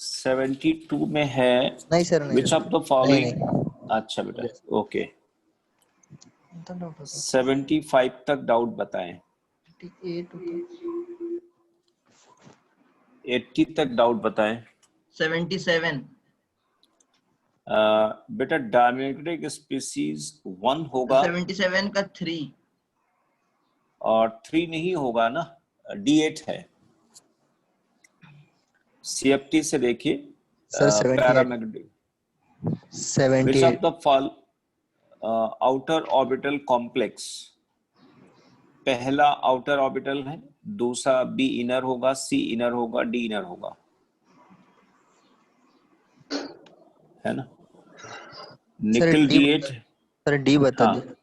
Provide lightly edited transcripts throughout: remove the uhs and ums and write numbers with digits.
72 में है। नहीं सर, नहीं विच ऑफ द नहीं फॉलोइंग। नहीं अच्छा बेटा, Yes. ओके। इतना डाउट होता 75 तक डाउट बताएं। 88 होता 80 तक डाउट बताएं। 77 बेटा डायमेग्नेटिक स्पीसीज 1 होगा 77 का 3 और 3 नहीं होगा ना, D8 है। CFT से देखिए sir 78 paramagnetic. Which 78 of the fall outer orbital complex. पहला आउटर ऑर्बिटल है, दूसरा B इनर होगा, C इनर होगा, D इनर होगा, है ना। निकल D8। सर डी बता हाँ, दीजिए।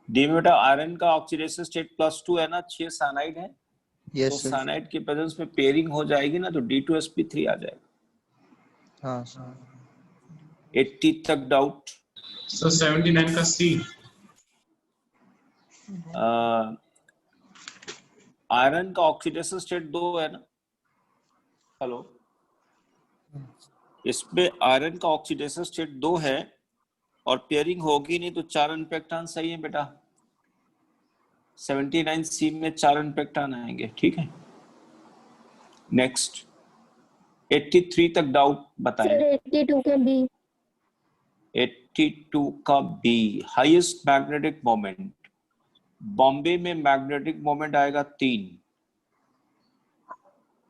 डी में बेटा आयरन का ऑक्सीडेशन स्टेट +2 है ना, 6 साइनाइड है। तो यस सर। साइनाइड की प्रेजेंस में पेयरिंग हो जाएगी ना, तो D2sp3 आ जाएगा। हाँ सर। 80 तक डाउट। सर 79 का सी। आयरन का ऑक्सीडेशन स्टेट 2 है ना। हेलो, इसमें आयरन का ऑक्सीडेशन स्टेट 2 है और पेयरिंग होगी नहीं, तो 4 अनपेक्टान सही है बेटा। 79C में 4 अनपेक्टान आएंगे, ठीक है। नेक्स्ट 83 तक डाउट बताएं। सर 82 का बी। 82 का बी, हाईएस्ट मैग्नेटिक मोमेंट। बॉम्बे में मैग्नेटिक मोमेंट आएगा 3,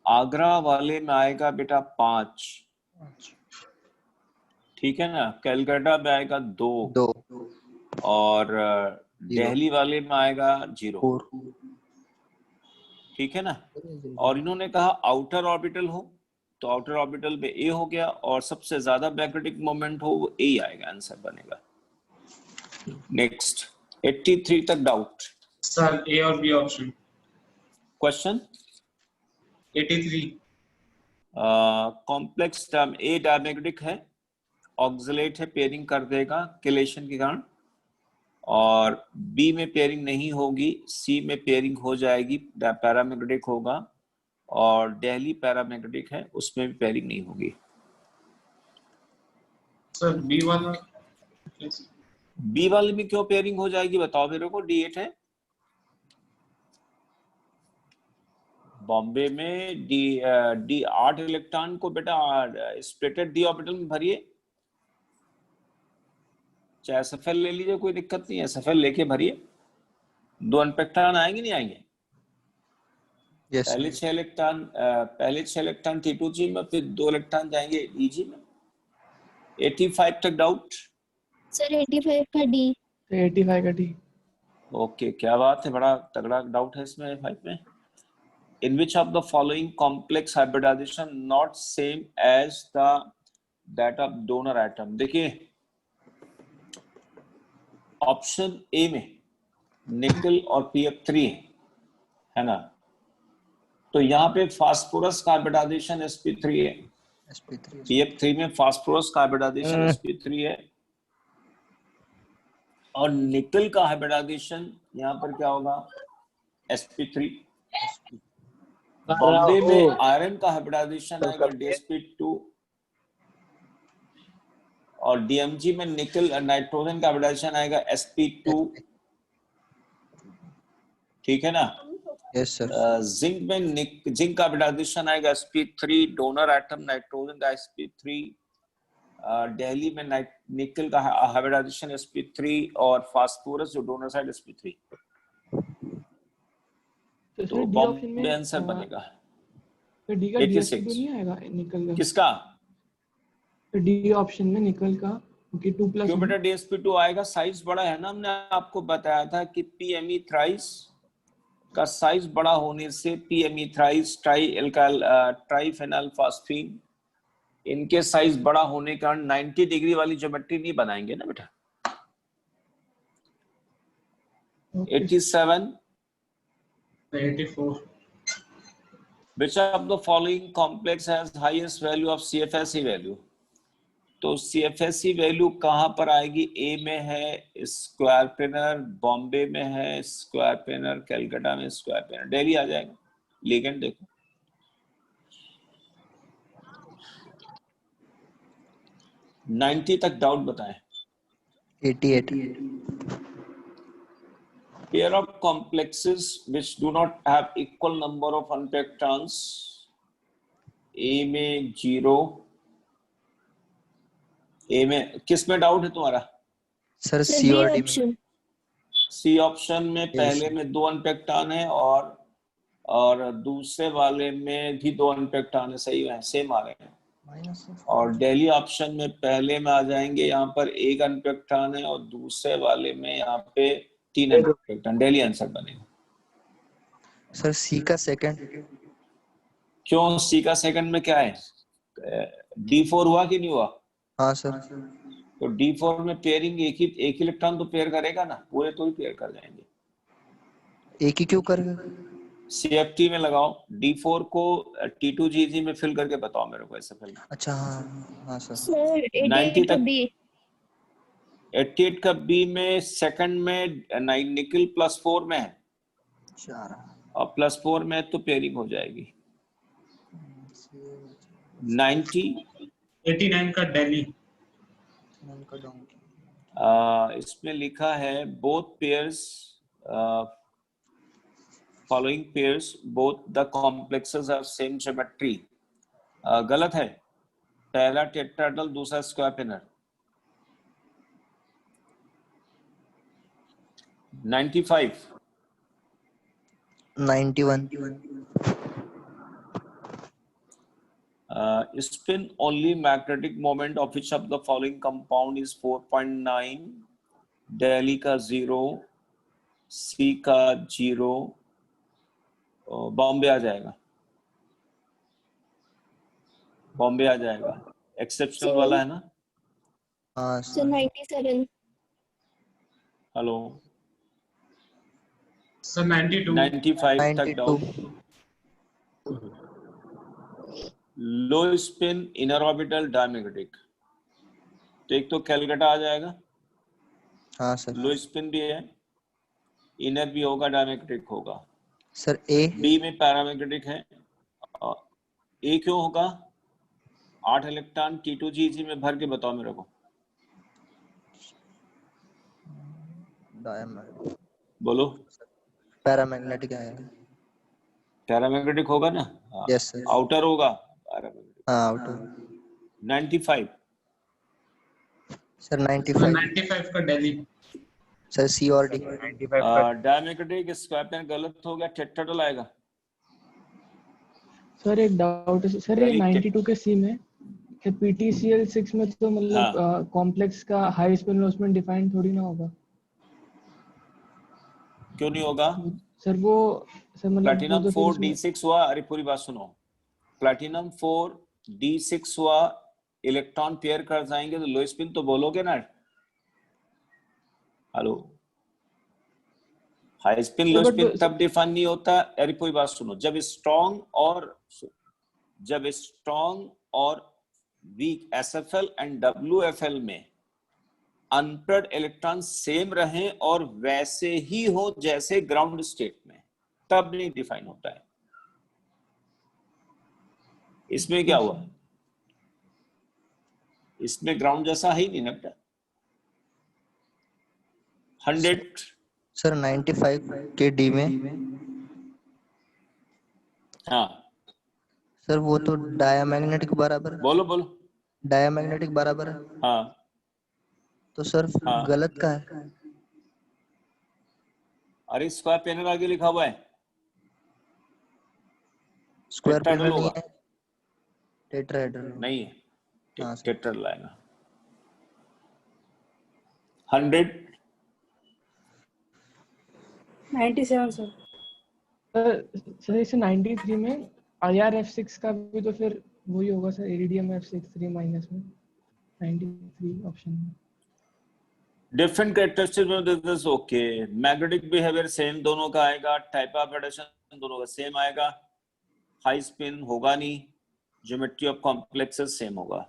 आगरा वाले में आएगा बेटा 5, ठीक है ना। कलकत्ता में आएगा 2 और दिल्ली वाले में आएगा 0, 4 ठीक है ना। और इन्होंने कहा आउटर ऑर्बिटल हो, तो आउटर ऑर्बिटल में ए हो गया, और सबसे ज्यादा मैग्नेटिक मोमेंट हो वो ए आएगा, आंसर बनेगा। नेक्स्ट 83 तक डाउट। सर ए और B option. Question 83 complex term A diamagnetic है, ऑक्सिलेट है, पेयरिंग कर देगा किलेशन के कारण, और बी में पेयरिंग नहीं होगी, सी में पेयरिंग हो जाएगी, पैरामैग्नेटिक होगा, और दिल्ली पैरामैग्नेटिक है, उसमें भी पेयरिंग नहीं होगी। सर बी वाला। बी वाले में क्यों पेयरिंग हो जाएगी बताओ मेरे को। D8 है बॉम्बे में। डी 8 इलेक्ट्रॉन को बेटा स्प्लिटेड डी ऑर्बिटल में भरिए, चाहे SFL ले लीजिए, कोई दिक्कत नहीं है, SFL लेके भरिए, 2 अनपेक्टान आएंगे नहीं आएंगे। यस पहले 6 इलेक्ट्रॉन T2G में, फिर 2 इलेक्ट्रॉन जाएंगे EG में। 85 तक डाउट। सर 85 का डी। 85 का डी। ओके, क्या बात है, बड़ा तगड़ा डाउट है इसमें 5 में। In which of the following complex hybridization not same as that of donor atom? देखिए ऑप्शन ए में निकल और PF3 है ना, तो यहाँ पे फास्फोरस का हाइब्रिडाइजेशन sp3 है, PF3 में फास्फोरस का हाइब्रिडाइजेशन sp3 है, और निकल का हाइब्रिडाइजेशन यहाँ पर क्या होगा, sp3। बॉम्बे में आयरन का हाइब्रिडाइजेशन आएगा DsP2, और DMG में निकल नाइट्रोजन का हाइब्रिडाइजेशन आएगा sp2, ठीक है ना। Yes sir. जिंक में जिंक का हाइब्रिडाइजेशन आएगा sp3, डोनर एटम नाइट्रोजन का sp3, दिल्ली में निकल का हाइब्रिडाइजेशन sp3, और फास्फोरस जो डोनर साइड sp3। तो बॉम्बे में आंसर बनेगा। डी का DsP2 नहीं आएगा निकल का। किसका? डी ऑप्शन में निकल का, क्योंकि 2+ क्यों बेटा DsP2 आएगा, साइज बड़ा है ना। हमने आपको बताया था कि PMe थ्राइस का साइज बड़ा होने से PMe थ्राइस ट्राइफेनल फास्फीन, इनके साइज बड़ा होने के कारण 90 डिग्री वाली ज्योमेट्री नहीं बनाएंगे ना बेटा। 87 84 which of the following complex has highest value of CFSE value? तो CFSE वैल्यू कहां पर आएगी? ए में है स्क्वायर पेनर, बॉम्बे में है स्क्वायर पेनर, कलकत्ता में स्क्वायर पेनर, दिल्ली आ जाएगा। लिगेंड देखो 90 तक डाउट बताएं। 88 Pair of complexes which do not have equal number of unpacked turns, A में 0, A में किस में डाउट है तुम्हारा? सर सर सी बी और डी में ऑप्शन। सी ऑप्शन में पहले sir. में 2 अनपैक्ड टर्न है और दूसरे वाले में भी 2 अनपैक्ड टर्न है, सही है, सेम आ रहे हैं। और दिल्ली ऑप्शन में पहले में आ जाएंगे, यहाँ पर 1 अनपैक्ड टर्न है और दूसरे वाले में यहाँ पे 3 अनपैक्ड टर्न। दिल्ली आंसर बनेगा। सर सी का सेकंड। क्यों सी का सेकंड में क्या है? D4 हुआ कि नहीं हुआ? हाँ सर। तो D4 में पेयरिंग एक ही इलेक्ट्रॉन तो पेयर करेगा ना, पूरे तो ही पेयर कर जाएंगे। एक ही क्यों करेगा? CFT में लगाओ, D4 को T2GG में फिल करके बताओ मेरे को, ऐसे फिल। अच्छा हाँ हाँ सर। सर 90 88 का तक बी। 88 का बी में सेकंड में 9 निकल +4 में है 4 और +4 में तो पेयरिंग हो जाएगी। 90 89 का दिल्ली। इसमें लिखा है both pairs following pairs both the complexes are same geometry। गलत है, पहला टेट्राहेड्रल दूसरा square paneer. 95 91 spin only magnetic moment of which of the following compound is 4.9, Delhi का 0, सी का 0, बॉम्बे आ जाएगा, बॉम्बे आ जाएगा। एक्सेप्शनल वाला है ना? हाँ सर सर। 97। Hello, sir 92। 95 तक डाउट। 92 लो स्पिन इनर ऑर्बिटल डायमैग्नेटिक, तो एक तो कैलकाटा आ जाएगा, हाँ सर। लो स्पिन भी है, इनर भी होगा, डायमैग्नेटिक होगा। सर ए। बी में पैरामैग्नेटिक है, ए क्यों होगा? 8 इलेक्ट्रॉन T2GG में भर के बताओ मेरे को, बोलो। पैरामैग्नेटिक आएगा। पैरामैग्नेटिक होगा ना? Yes sir. आउटर होगा पैरामैग्नेटिक। हाँ आउट। 95 सर सर 95 95 का दिल्ली। सर सी और डी। डायमैग्नेटिक स्क्वायर पिन गलत हो गया, टेट्राहेड्रल आएगा। सर एक डाउट है सर, ये 92 के सी में PTCl6 में तो मतलब कॉम्प्लेक्स का हाई स्पिन लो स्पिन डिफाइंड थोड़ी ना होगा। क्यों नहीं होगा? सर वो सर मतलब प्लैटिनम वो तो 4d6 हुआ, अरे पूरी बात सुनो, प्लैटिनम 4d6 हुआ, इलेक्ट्रॉन पेयर कर जाएंगे तो लो स्पिन तो बोलोगे ना। हेलो, हाई स्पिन लो स्पिन तब डिफाइन नहीं होता। अरे पूरी बात सुनो, जब स्ट्रॉन्ग और वीक SFL एंड WFL में अनपेयर्ड इलेक्ट्रॉन सेम रहे और वैसे ही हो जैसे ग्राउंड स्टेट में, तब नहीं डिफाइन होता है। इसमें क्या हुआ? इसमें ग्राउंड जैसा है ही नहीं ना बेटा। 100 सर 95 के डी में। हाँ सर वो तो डायमैग्नेटिक बराबर है। बोलो बोलो। डायमैग्नेटिक बराबर है। हाँ तो सर हाँ। गलत का है। अरे स्क्वायर पैनल आगे लिखा हुआ है, स्क्वायर टेट्राहेड्रल पैनल नहीं होगा। है, टेट्राहेड्रल नहीं है, हाँ सर। टेट्राहेड्रल आएगा। 100 97 सर। सर इसे 93 में IRF6 का भी तो फिर वही होगा सर, इरिडियम F63 माइनस में 93 ऑप्शन में। डिफरेंट कैरेक्टरिस्टिक्स में this okay. Magnetic behaviour same दोनों का आएगा, टाइप ऑफ एडिशन दोनों का सेम आएगा, हाई स्पिन होगा नहीं, ज्योमेट्री ऑफ कॉम्प्लेक्सेस सेम होगा।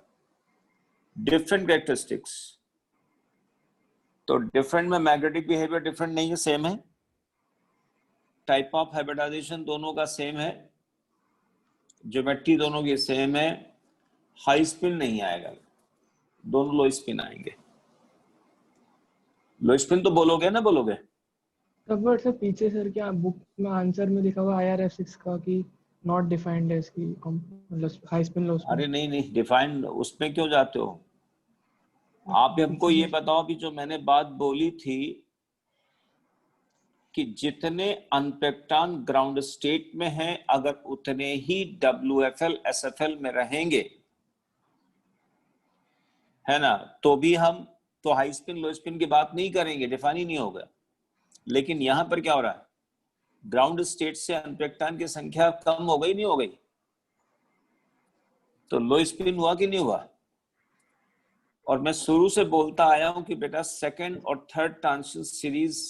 डिफरेंट कैरेक्टरिस्टिक्स, तो डिफरेंट में मैग्नेटिक बिहेवियर डिफरेंट नहीं है, सेम है। टाइप ऑफ हाइब्रिडाइजेशन दोनों का सेम है, ज्योमेट्री दोनों की सेम है, हाई स्पिन नहीं आएगा। दोनों लो स्पिन आएंगे। लो स्पिन तो बोलोगे ना, बोलोगे? तब बट सर पीछे सर क्या बुक में आंसर में लिखा हुआ IRF6 का कि नॉट डिफाइंड है इसकी मतलब हाई स्पिन लो स्पिन। अरे नहीं नहीं, डिफाइंड उसमें क्यों जाते हो आप? हमको ये बताओ कि जो मैंने बात बोली थी कि जितने अनपेक्टान ग्राउंड स्टेट में हैं अगर उतने ही WFL SFL में रहेंगे, है ना, तो भी हम तो हाई स्पिन लो स्पिन की बात नहीं करेंगे, डिफाइन ही नहीं होगा। लेकिन यहां पर क्या हो रहा है, ग्राउंड स्टेट से अनपेक्टान की संख्या कम हो गई, नहीं हो गई? तो लो स्पिन हुआ कि नहीं हुआ? और मैं शुरू से बोलता आया हूं कि बेटा सेकंड और थर्ड ट्रांजिशन सीरीज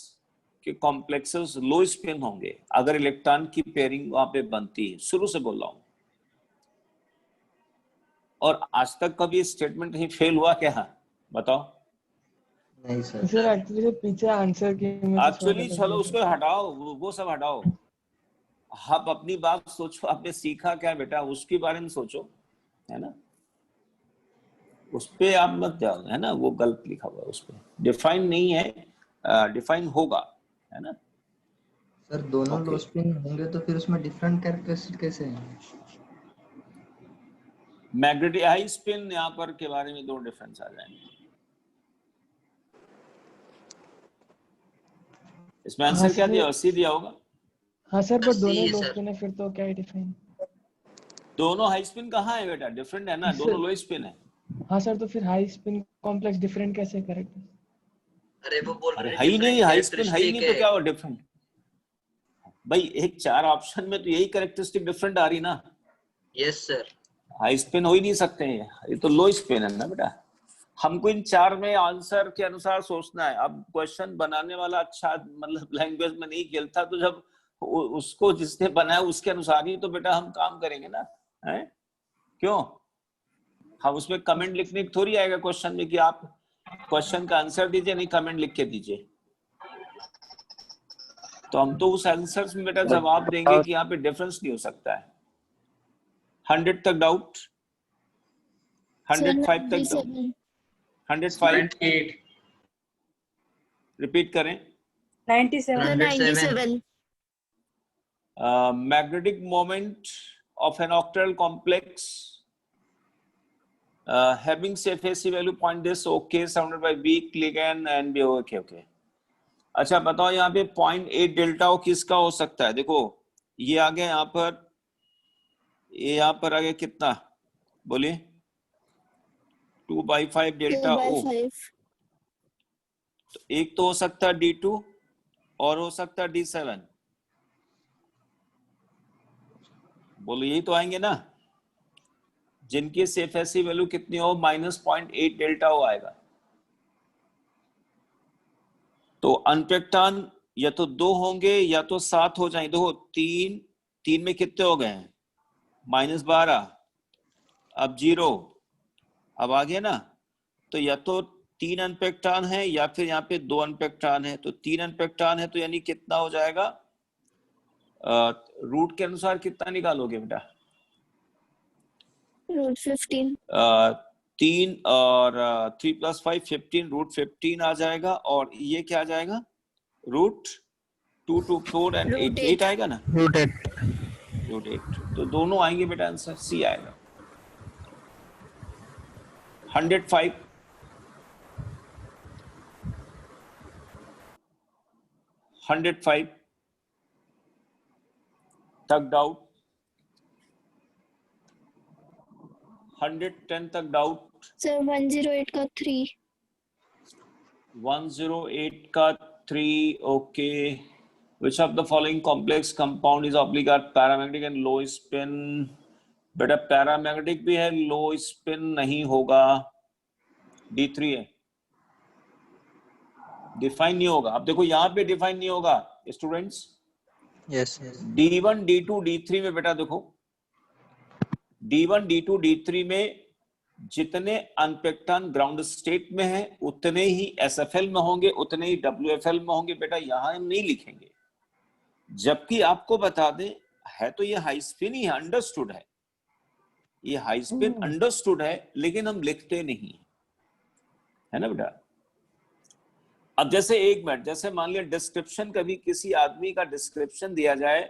के कॉम्प्लेक्सेस लो स्पिन होंगे अगर इलेक्ट्रॉन की पेयरिंग वहां पे बनती है, शुरू से बोल रहा हूं। और आज तक कभी स्टेटमेंट नहीं फेल हुआ क्या? बताओ। नहीं सर। सर एक्चुअली सर पीछे आंसर की एक्चुअली चलो उसको हटाओ, वो सब हटाओ। आप अपनी बात सोचो, आपने सीखा क्या बेटा उसके बारे में सोचो, है ना। उस पे आप मत जाओ, है ना, वो गलत लिखा हुआ है उस पे, डिफाइन नहीं है, डिफाइन होगा, है ना। सर दोनों Okay. लो स्पिन होंगे तो फिर उसमें डिफरेंट कैरेक्टरिस्टिक कैसे हैं? मैग्नेटिक हाई स्पिन यहाँ पर के बारे में दो डिफरेंस आ जाएंगे। इसमें आंसर क्या दिया? 80 दिया होगा। हाँ सर बट 80 दोनों है लो सर। स्पिन है फिर तो क्या है डिफाइन। दोनों हाई स्पिन कहाँ है बेटा? डिफरेंट है ना, दोनों लो स्पिन है। हाँ सर तो फिर हाई स्पिन कॉम्प्लेक्स डिफरेंट कैसे करेक्ट? अरे वो बोल अरे रहे है ही नहीं, डिफरेंट हाई स्पिन है ही नहीं कैरेक्टरिस्टिक तो है। क्या हो डिफरेंट? भाई एक 4 ऑप्शन में तो यही कैरेक्टरिस्टिक डिफरेंट आ रही ना। Yes sir. हाई स्पिन हो ही नहीं सकते हैं, ये तो लो स्पिन है ना बेटा। हमको इन 4 में आंसर के अनुसार सोचना है। अब क्वेश्चन बनाने वाला अच्छा मतलब लैंग्वेज में नहीं खेलता, तो जब उसको जिसने बनाया उसके अनुसार ही तो बेटा हम काम करेंगे ना, है क्यों? हम उसमें कमेंट लिखने की थोड़ी आएगा क्वेश्चन में कि आप क्वेश्चन का आंसर दीजिए, नहीं कमेंट लिख के दीजिए। तो हम तो उस आंसर में बेटा जवाब देंगे कि यहाँ पे डिफरेंस नहीं हो सकता है। 100 तक डाउट, 105 तक डाउट, 105 98 रिपीट करें। 97. 107. Magnetic moment of an octal complex having CFSE value point this okay surrounded by weak ligand and be okay. अच्छा बताओ यहाँ पे 0.8 डेल्टा किसका हो सकता है? देखो ये आ गया यहाँ पर, ये यहाँ पर आ गया कितना बोलिए? 2/5 डेल्टा O। तो एक तो हो सकता है D2 और हो सकता है D7। बोलो यही तो आएंगे ना, जिनकी CFSE वैल्यू कितनी हो -0.8 डेल्टा O आएगा। तो अनपेक्टान या तो 2 होंगे या तो 7 हो जाएंगे। देखो 3 में कितने हो गए हैं? -12, अब 0, अब आ गया ना। तो या तो 3 अनपेक्टान है या फिर यहाँ पे 2 अनपेक्टान है। तो 3 अनपेक्टान है तो यानी कितना हो जाएगा? रूट के अनुसार कितना निकालोगे बेटा? रूट 15। 3 और 3 + 5 15, रूट 15 आ जाएगा। और ये क्या आ जाएगा? रूट 2 to 4 and 8 आएगा ना, रूट 8। रूट 8। तो दोनों आएंगे बेटा, आंसर सी आएगा। 105 तक डाउट, 110 तक डाउट, सर 108 का 3। 108 का 3 okay. Which of the following complex compound is obligate paramagnetic and low spin? बेटा पैरामैग्नेटिक भी है, लो स्पिन नहीं होगा, D3 है, डिफाइन नहीं होगा। अब देखो यहाँ पे डिफाइन नहीं होगा students. Yes. D1 D2 D3 में बेटा देखो, D1 D2 D3 में जितने अनपेक्टान ग्राउंड स्टेट में है उतने ही SFL में होंगे, उतने ही WFL में होंगे। बेटा यहाँ हम नहीं लिखेंगे, जबकि आपको बता दें है तो ये हाई स्पिन ही अंडरस्टूड है, ये हाई स्पिन अंडरस्टूड है, लेकिन हम लिखते नहीं। है ना बेटा। अब जैसे एक मिनट, जैसे मान लिया डिस्क्रिप्शन, कभी किसी आदमी का डिस्क्रिप्शन दिया जाए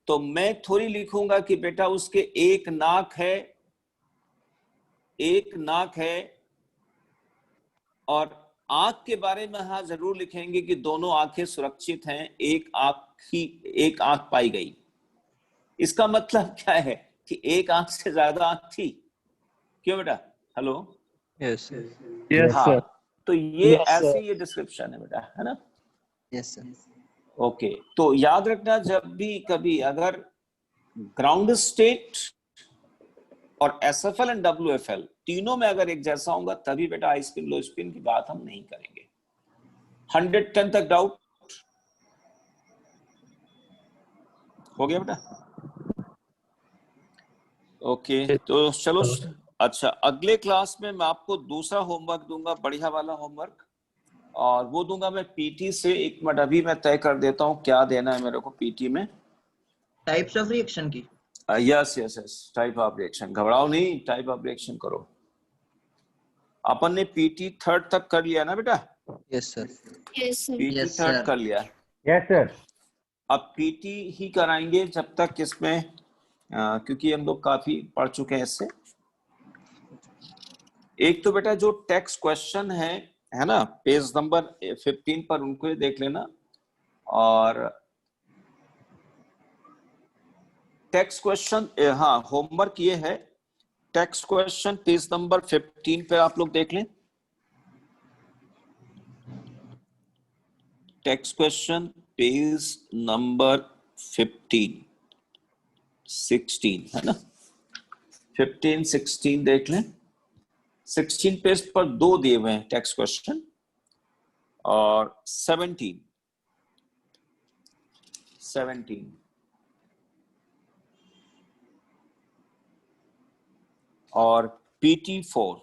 तो मैं थोड़ी लिखूंगा कि बेटा उसके एक नाक है, एक नाक है, और आंख के बारे में हाँ जरूर लिखेंगे कि दोनों आंखें सुरक्षित हैं, एक आंख पाई गई। इसका मतलब क्या है कि एक आंख से ज्यादा आंख थी। क्यों बेटा? हेलो, यस यस हाँ, सर। तो ये Yes, sir. ऐसे ये डिस्क्रिप्शन है बेटा, है ना। Yes sir. ओके, तो याद रखना जब भी कभी अगर ग्राउंड स्टेट और एसएफएल एंड डब्ल्यूएफएल तीनों में अगर एक जैसा होगा तभी बेटा हाई स्पिन लो स्पिन की बात हम नहीं करेंगे। 110 तक डाउट हो गया बेटा? ओके, तो चलो। अच्छा, अगले क्लास में मैं आपको दूसरा होमवर्क दूंगा, बढ़िया वाला होमवर्क, और वो दूंगा मैं पीटी से। एक मिनट, अभी मैं तय कर देता हूँ क्या देना है मेरे को पीटी में। टाइप्स ऑफ रिएक्शन की। Yes yes yes, type of reaction. घबराओ नहीं, टाइप ऑफ रिएक्शन करो। अपन ने पीटी थर्ड तक कर लिया ना बेटा? Yes sir. Yes, sir. PT Yes, third sir. कर लिया। Yes sir. अब पीटी ही कराएंगे जब तक इसमें क्योंकि हम लोग काफी पढ़ चुके हैं इससे। एक तो बेटा जो टेक्स्ट क्वेश्चन है ना, पेज नंबर 15 पर, उनको ही देख लेना। और टेक्स्ट क्वेश्चन, हाँ, होमवर्क ये है, टेक्स्ट क्वेश्चन पेज नंबर 15 पे आप लोग देख लें। टेक्स्ट क्वेश्चन पेज नंबर 15, 16 है ना, 15, 16 देख लें। 16 पेज पर दो दिए हुए हैं टेक्स्ट क्वेश्चन, और 17 और PT4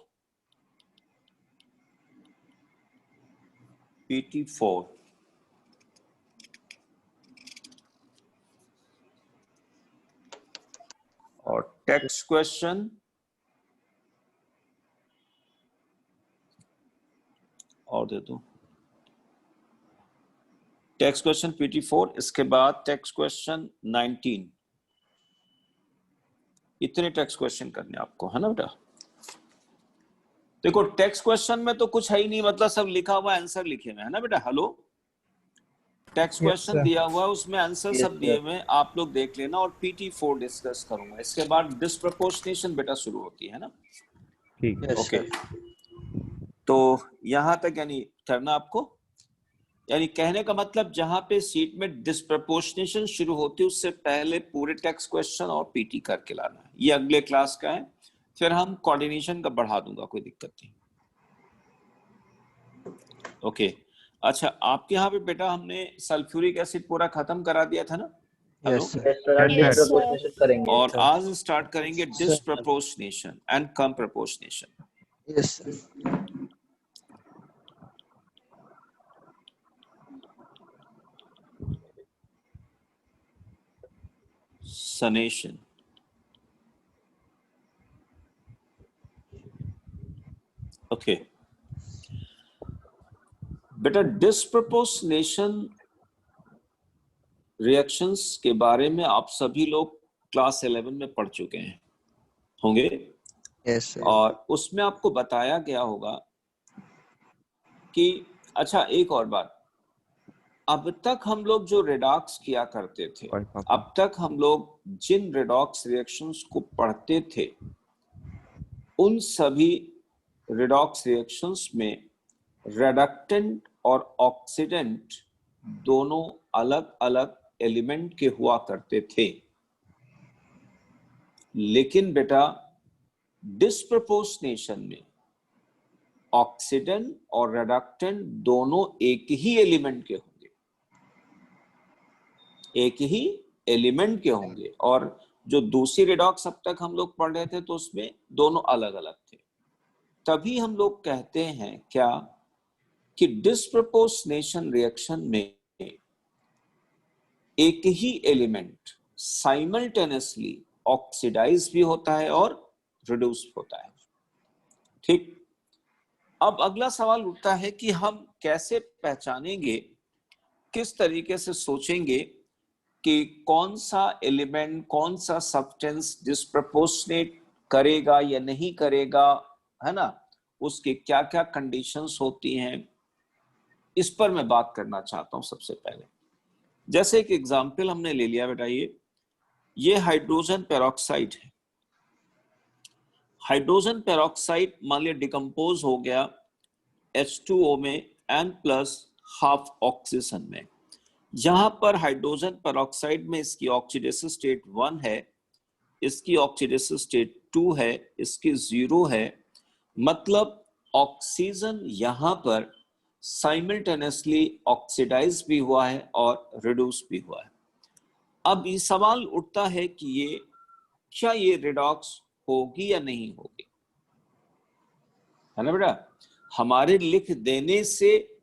और टेक्स्ट क्वेश्चन और दे दो, टेक्स्ट क्वेश्चन PT4, इसके बाद टेक्स्ट क्वेश्चन 19। इतने टेक्स्ट क्वेश्चन करने आपको, है ना बेटा। देखो टेक्स्ट क्वेश्चन में तो कुछ है ही नहीं, मतलब सब लिखा हुआ आंसर लिखे हुए है ना बेटा। हेलो, टेक्स्ट क्वेश्चन दिया हुआ है, उसमें आंसर सब दिए हुए हैं, आप लोग देख लेना। और PT4 डिस्कस करूंगा। इसके बाद डिस्प्रपोर्शनेशन बेटा शुरू होती है ना। ठीक है। ओके, तो यहां तक यानी करना आपको, यानी कहने का मतलब जहां पे सीट में डिस्प्रपोर्शनेशन शुरू होती है उससे पहले पूरे टेक्स्ट क्वेश्चन और पीटी करके लाना है। ये अगले क्लास का है, फिर हम कोऑर्डिनेशन का बढ़ा दूंगा, कोई दिक्कत नहीं। ओके, अच्छा, आपके यहाँ पे बेटा हमने सल्फ्यूरिक एसिड पूरा खत्म करा दिया था ना? Hello, yes sir. Yes, sir. करेंगे। और आज स्टार्ट करेंगे disproportionation and comproportionation. Yes sir. सनेशन। ओके बेटा, डिस्प्रपोर्शनेशन रिएक्शंस के बारे में आप सभी लोग क्लास 11 में पढ़ चुके हैं होंगे। Yes sir. और उसमें आपको बताया गया होगा कि, अच्छा एक और बात, अब तक हम लोग जो रिडॉक्स किया करते थे, अब तक हम लोग जिन रिडॉक्स रिएक्शंस को पढ़ते थे, उन सभी रिडॉक्स रिएक्शंस में रिडक्टेंट और ऑक्सीडेंट दोनों अलग अलग एलिमेंट के हुआ करते थे। लेकिन बेटा डिस्प्रपोर्शनेशन में ऑक्सीडेंट और रिडक्टेंट दोनों एक ही एलिमेंट के होंगे, एक ही एलिमेंट के होंगे। और जो दूसरी रिडॉक्स अब तक हम लोग पढ़ रहे थे तो उसमें दोनों अलग अलग थे। तभी हम लोग कहते हैं क्या कि डिस्प्रपोर्शनेशन रिएक्शन में एक ही एलिमेंट साइमल्टेनियसली ऑक्सीडाइज भी होता है और रिड्यूस होता है। ठीक, अब अगला सवाल उठता है कि हम कैसे पहचानेंगे, किस तरीके से सोचेंगे कि कौन सा एलिमेंट, कौन सा सब्सटेंस डिस्प्रपोर्शनेट करेगा या नहीं करेगा, है ना, उसके क्या क्या कंडीशंस होती हैं, इस पर मैं बात करना चाहता हूं। सबसे पहले जैसे एक एग्जांपल हमने ले लिया बेटा, ये हाइड्रोजन पेरोक्साइड है। हाइड्रोजन पेरोक्साइड मान लिया डिकम्पोज हो गया H2O में N+½ ऑक्सीजन में। यहां पर हाइड्रोजन पेरोक्साइड में इसकी ऑक्सीडेसिव स्टेट 1 है, इसकी ऑक्सीडेसिव स्टेट 2 है, इसकी 0 है। मतलब ऑक्सीजन यहां पर साइमल्टेनियसली ऑक्सीडाइज भी हुआ है और रिड्यूस भी हुआ है। अब ये सवाल उठता है कि क्या ये रिडॉक्स होगी या नहीं होगी, है ना बेटा। हमारे लिख देने से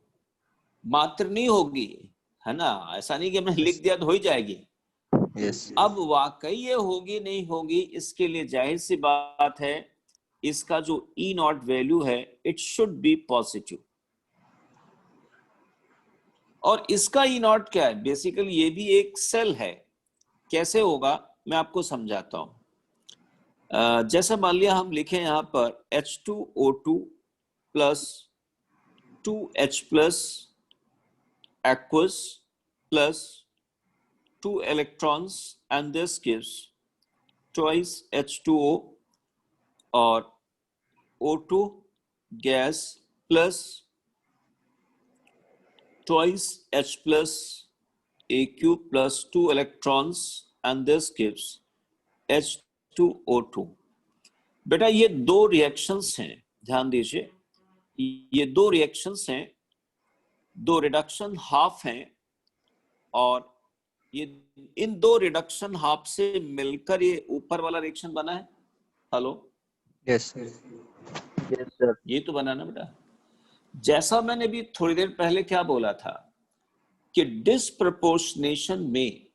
मात्र नहीं होगी, है ना, ऐसा नहीं कि हमने लिख दिया तो हो ही जाएगी। यस। अब वाकई ये होगी नहीं होगी, इसके लिए जाहिर सी बात है इसका जो E0 वैल्यू है इट शुड बी पॉजिटिव। और इसका E0 क्या है, बेसिकली ये भी एक सेल है। कैसे होगा मैं आपको समझाता हूं। जैसे मान लिया हम लिखें यहां पर H2O2 plus 2H plus aqueous plus 2 electrons and this gives twice H2O or O2 gas plus twice H plus AQ plus 2 electrons and this gives H2O2। बेटा ये दो रिएक्शंस हैं, ध्यान दीजिए, ये दो रिएक्शंस हैं, दो रिडक्शन हाफ हैं, और ये इन दो रिडक्शन हाफ से मिलकर ये ऊपर वाला रिएक्शन बना है। Hello, yes sir. ये तो बना ना बेटा। जैसा मैंने भी थोड़ी देर पहले क्या बोला था कि डिस्प्रपोर्शनेशन में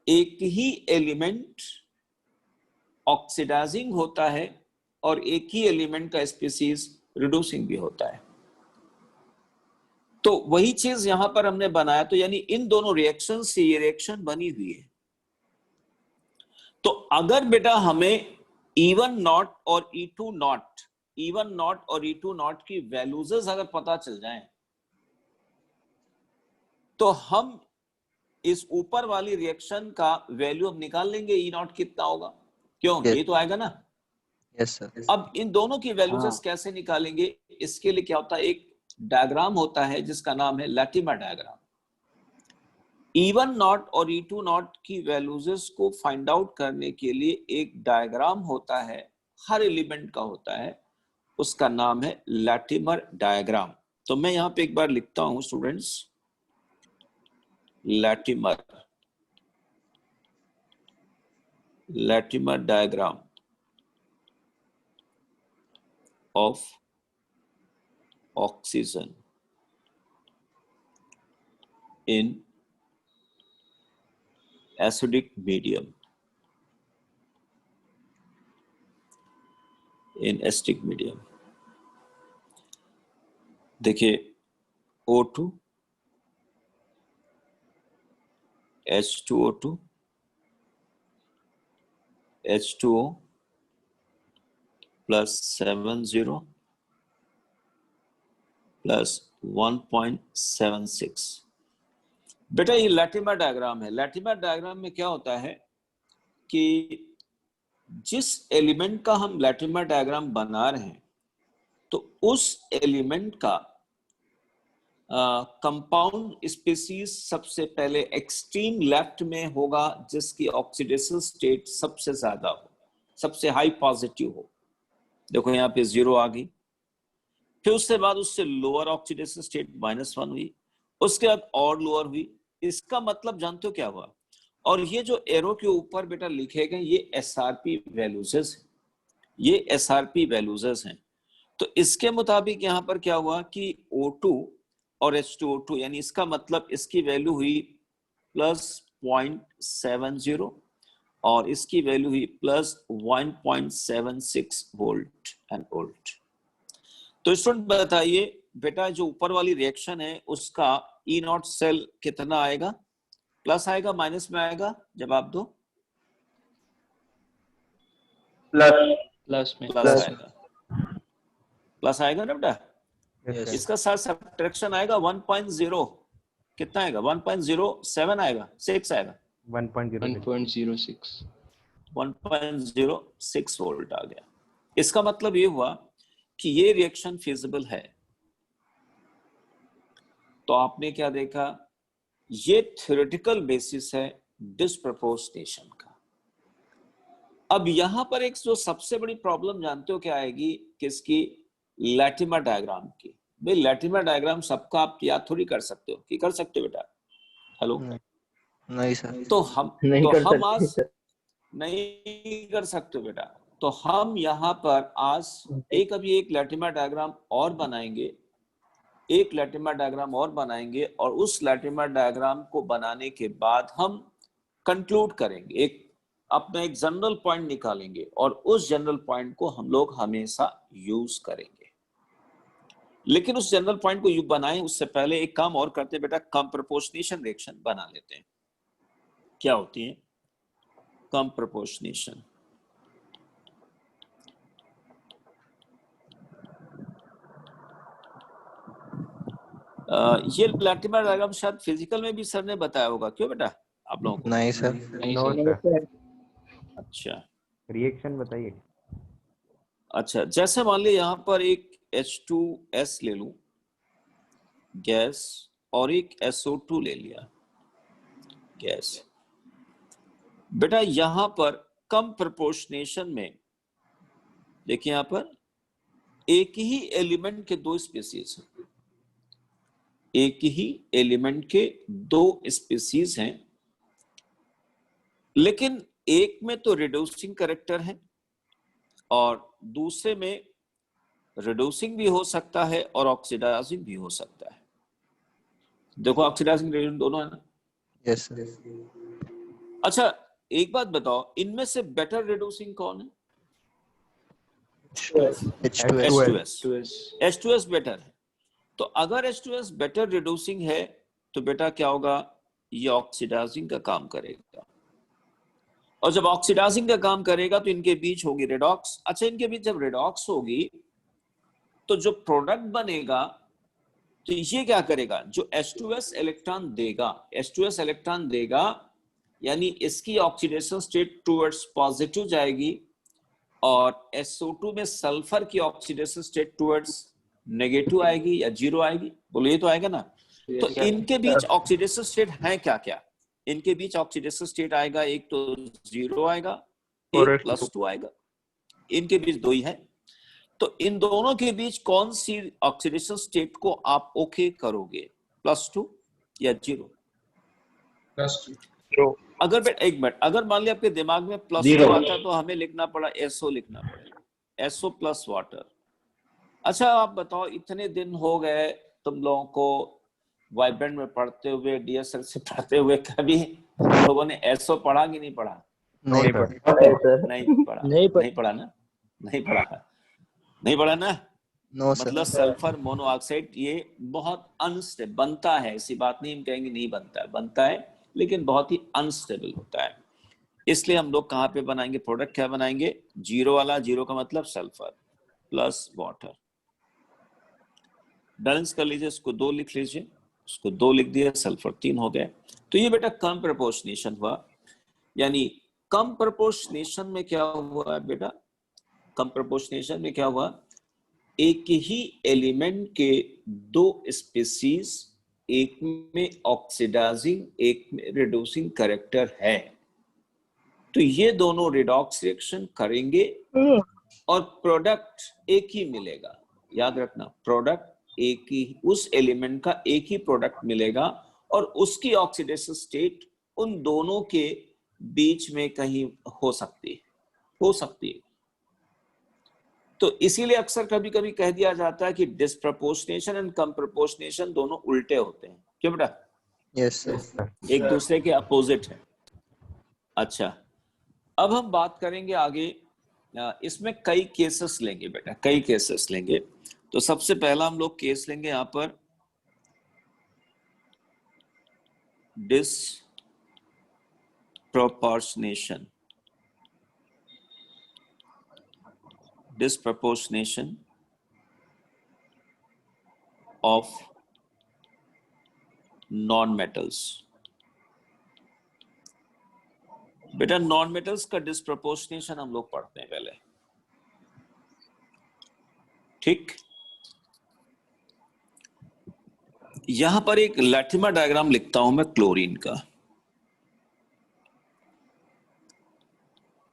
एक ही एलिमेंट ऑक्सीडाइजिंग होता है और एक ही एलिमेंट का स्पीसीज रिड्यूसिंग भी होता है। तो वही चीज यहां पर हमने बनाया, तो यानी इन दोनों रिएक्शन से ये रिएक्शन बनी हुई है। तो अगर बेटा हमें E1 नॉट और E2 नॉट, E1 नॉट और E2 नॉट की वैल्यूज अगर पता चल जाएं, तो हम इस ऊपर वाली रिएक्शन का वैल्यू हम निकाल लेंगे, E0 कितना होगा। क्यों, ये तो आएगा ना। Yes sir. अब इन दोनों की वैल्यूज कैसे निकालेंगे, इसके लिए क्या होता है, एक डायग्राम होता है जिसका नाम है लैटिमर डायग्राम। E1 नॉट और E2 नॉट की वैल्यूज को फाइंड आउट करने के लिए एक डायग्राम होता है, हर एलिमेंट का होता है, उसका नाम है लैटिमर डायग्राम। तो मैं यहां पे एक बार लिखता हूं students, Latimer diagram of oxygen in acidic medium, देखिए O2 H2O2 H2O plus 70 plus 1.76। बेटा ये लैटिमर डायग्राम है। लैटिमर डायग्राम में क्या होता है कि जिस एलिमेंट का हम लैटिमर डायग्राम बना रहे हैं, तो उस एलिमेंट का कंपाउंड स्पीसीज सबसे पहले एक्सट्रीम लेफ्ट में होगा, जिसकी ऑक्सीडेशन स्टेट सबसे ज्यादा हो, सबसे हाई पॉजिटिव हो। देखो यहाँ पे 0 आ गई। फिर उसके बाद उससे लोअर ऑक्सीडेशन स्टेट -1 हुई, उसके बाद और लोअर हुई। इसका मतलब जानते हो क्या हुआ, और ये जो एरो के ऊपर बेटा लिखे गए ये SRP वैल्यूज हैं, ये SRP वैल्यूज हैं। तो इसके मुताबिक यहाँ पर क्या हुआ कि O2 और H2O2 यानी इसका मतलब इसकी वैल्यू हुई +0.70 और इसकी वैल्यू हुई +1.76 वोल्ट एंड वोल्ट। तो स्टूडेंट बताइए बेटा, जो ऊपर वाली रिएक्शन है उसका ई नॉट सेल कितना आएगा? प्लस आएगा माइनस में आएगा? जवाब दो। प्लस में। प्लस आएगा। प्लस आएगा ना बेटा? Yes. इसका साथ सब्ट्रैक्शन आएगा 1.0। कितना आएगा? 1.07 आएगा, 6 आएगा, 1.06। 1.06 वोल्ट आ गया। इसका मतलब ये हुआ कि ये रिएक्शन फिजिबल है। तो आपने क्या देखा? ये थ्योरेटिकल बेसिस है डिस्प्रपोर्शनेशन का। अब यहां पर एक जो सबसे बड़ी प्रॉब्लम जानते हो क्या आएगी? किसकी? लैटिमर डायग्राम की। भाई लैटिमर डायग्राम सबका आप याद थोड़ी कर सकते हो कि कर सकते हो बेटा? हेलो? नहीं सर। तो हम आज नहीं कर सकते बेटा। तो हम यहाँ पर आज अभी एक लैटिमर डायग्राम और बनाएंगे, एक लैटिमर डायग्राम और बनाएंगे, और उस लैटिमर डायग्राम को बनाने के बाद हम कंक्लूड करेंगे, एक अपना एक जनरल पॉइंट निकालेंगे, और उस जनरल पॉइंट को हम लोग हमेशा यूज करेंगे। लेकिन उस जनरल पॉइंट को बनाएं उससे पहले एक काम और करते हैं बेटा, कम प्रोपोर्शनेशन रिएक्शन बना लेते हैं। क्या होती है कम प्रोपोर्शनेशन? ये लैटिमर डायग्राम शायद फिजिकल में भी सर ने बताया होगा, क्यों बेटा आप लोगों को? नहीं सर। अच्छा, रिएक्शन बताइए। अच्छा, जैसे मान ली यहाँ पर एक H2S ले लूं गैस, और एक SO2 ले लिया गैस। बेटा यहां पर कम प्रोपोर्शनेशन में देखिए, यहां पर एक ही एलिमेंट के दो स्पीसीज हैं, एक ही एलिमेंट के दो स्पीसीज हैं, लेकिन एक में तो रिड्यूसिंग कैरेक्टर है और दूसरे में रिड्यूसिंग भी हो सकता है और ऑक्सीडाइजिंग भी हो सकता है। देखो ऑक्सीडाइजिंग रिड्यूसिंग दोनों है ना? Yes sir. अच्छा एक बात बताओ, इनमें से बेटर रिड्यूसिंग कौन है? H2S बेटर है। तो अगर H2S बेटर रिड्यूसिंग है तो बेटा क्या होगा? ये ऑक्सीडाइजिंग का काम करेगा, और जब ऑक्सीडाइजिंग का काम करेगा तो इनके बीच होगी रेडॉक्स। अच्छा, इनके बीच जब रेडॉक्स होगी तो जो प्रोडक्ट बनेगा तो ये क्या करेगा? जो H2S इलेक्ट्रॉन देगा, H2S इलेक्ट्रॉन देगा, यानी इसकी ऑक्सीडेशन स्टेट टुवर्ड्स पॉजिटिव जाएगी, और SO2 में सल्फर की ऑक्सीडेशन स्टेट टुवर्ड्स नेगेटिव आएगी या जीरो आएगी? बोलो ये तो आएगा ना? तो इनके बीच ऑक्सीडेशन स्टेट है क्या क्या? इनके बीच ऑक्सीडेशन स्टेट आएगा, एक तो जीरो आएगा, एक +2 आएगा, इनके बीच दो ही है। तो इन दोनों के बीच कौन सी ऑक्सीडेशन स्टेट को आप ओके करोगे, +2 या जीरो? +2। अगर एक मिनट, अगर मान लिया आपके दिमाग में +2 आता तो हमें लिखना पड़ा SO लिखना पड़ेगा, SO प्लस वाटर। अच्छा आप बताओ, इतने दिन हो गए तुम लोगों को वाइब्रेंट में पढ़ते हुए, DSL से पढ़ते हुए, कभी लोगों ने SO पढ़ा कि नहीं पढ़ा? नहीं पढ़ा। नहीं पढ़ा ना? नहीं पढ़ा ना? No sir. मतलब सल्फर मोनोऑक्साइड ये बहुत अनस्टेबल बनता है, ऐसी बात नहीं हम कहेंगे नहीं बनता है, बनता है, लेकिन बहुत ही अनस्टेबल होता है। इसलिए हम लोग कहाँ पे बनाएंगे प्रोडक्ट? क्या बनाएंगे? जीरो वाला। जीरो का मतलब सल्फर प्लस वाटर। बैलेंस कर लीजिए, इसको 2 लिख लीजिए, उसको 2 लिख दिया, सल्फर 3 हो गए। तो ये बेटा कम प्रोपोर्शनेशन हुआ। यानी कम प्रोपोर्शनेशन में क्या हुआ है बेटा? कम प्रोपोर्शनेशन में क्या हुआ? एक ही एलिमेंट के दो स्पीसीज, एक में ऑक्सीडाइजिंग एक में रिड्यूसिंग कैरेक्टर है, तो ये दोनों रिडॉक्स रिएक्शन करेंगे और प्रोडक्ट एक ही मिलेगा। याद रखना, प्रोडक्ट एक ही, उस एलिमेंट का एक ही प्रोडक्ट मिलेगा, और उसकी ऑक्सीडेशन स्टेट उन दोनों के बीच में कहीं हो सकती है। तो इसीलिए अक्सर कभी कभी कह दिया जाता है कि डिस्प्रपोर्शनेशन एंड कम प्रोपोर्शनेशन दोनों उल्टे होते हैं। क्यों बेटा? Yes sir. एक दूसरे के अपोजिट है। अच्छा, अब हम बात करेंगे आगे इसमें कई केसेस लेंगे बेटा, कई केसेस लेंगे। तो सबसे पहला हम लोग केस लेंगे यहाँ पर disproportionation of नॉन मेटल्स। बेटा नॉन मेटल्स का डिस्प्रपोर्शनेशन हम लोग पढ़ते हैं पहले, ठीक। यहां पर एक लैटिमर डायग्राम लिखता हूं मैं क्लोरीन का।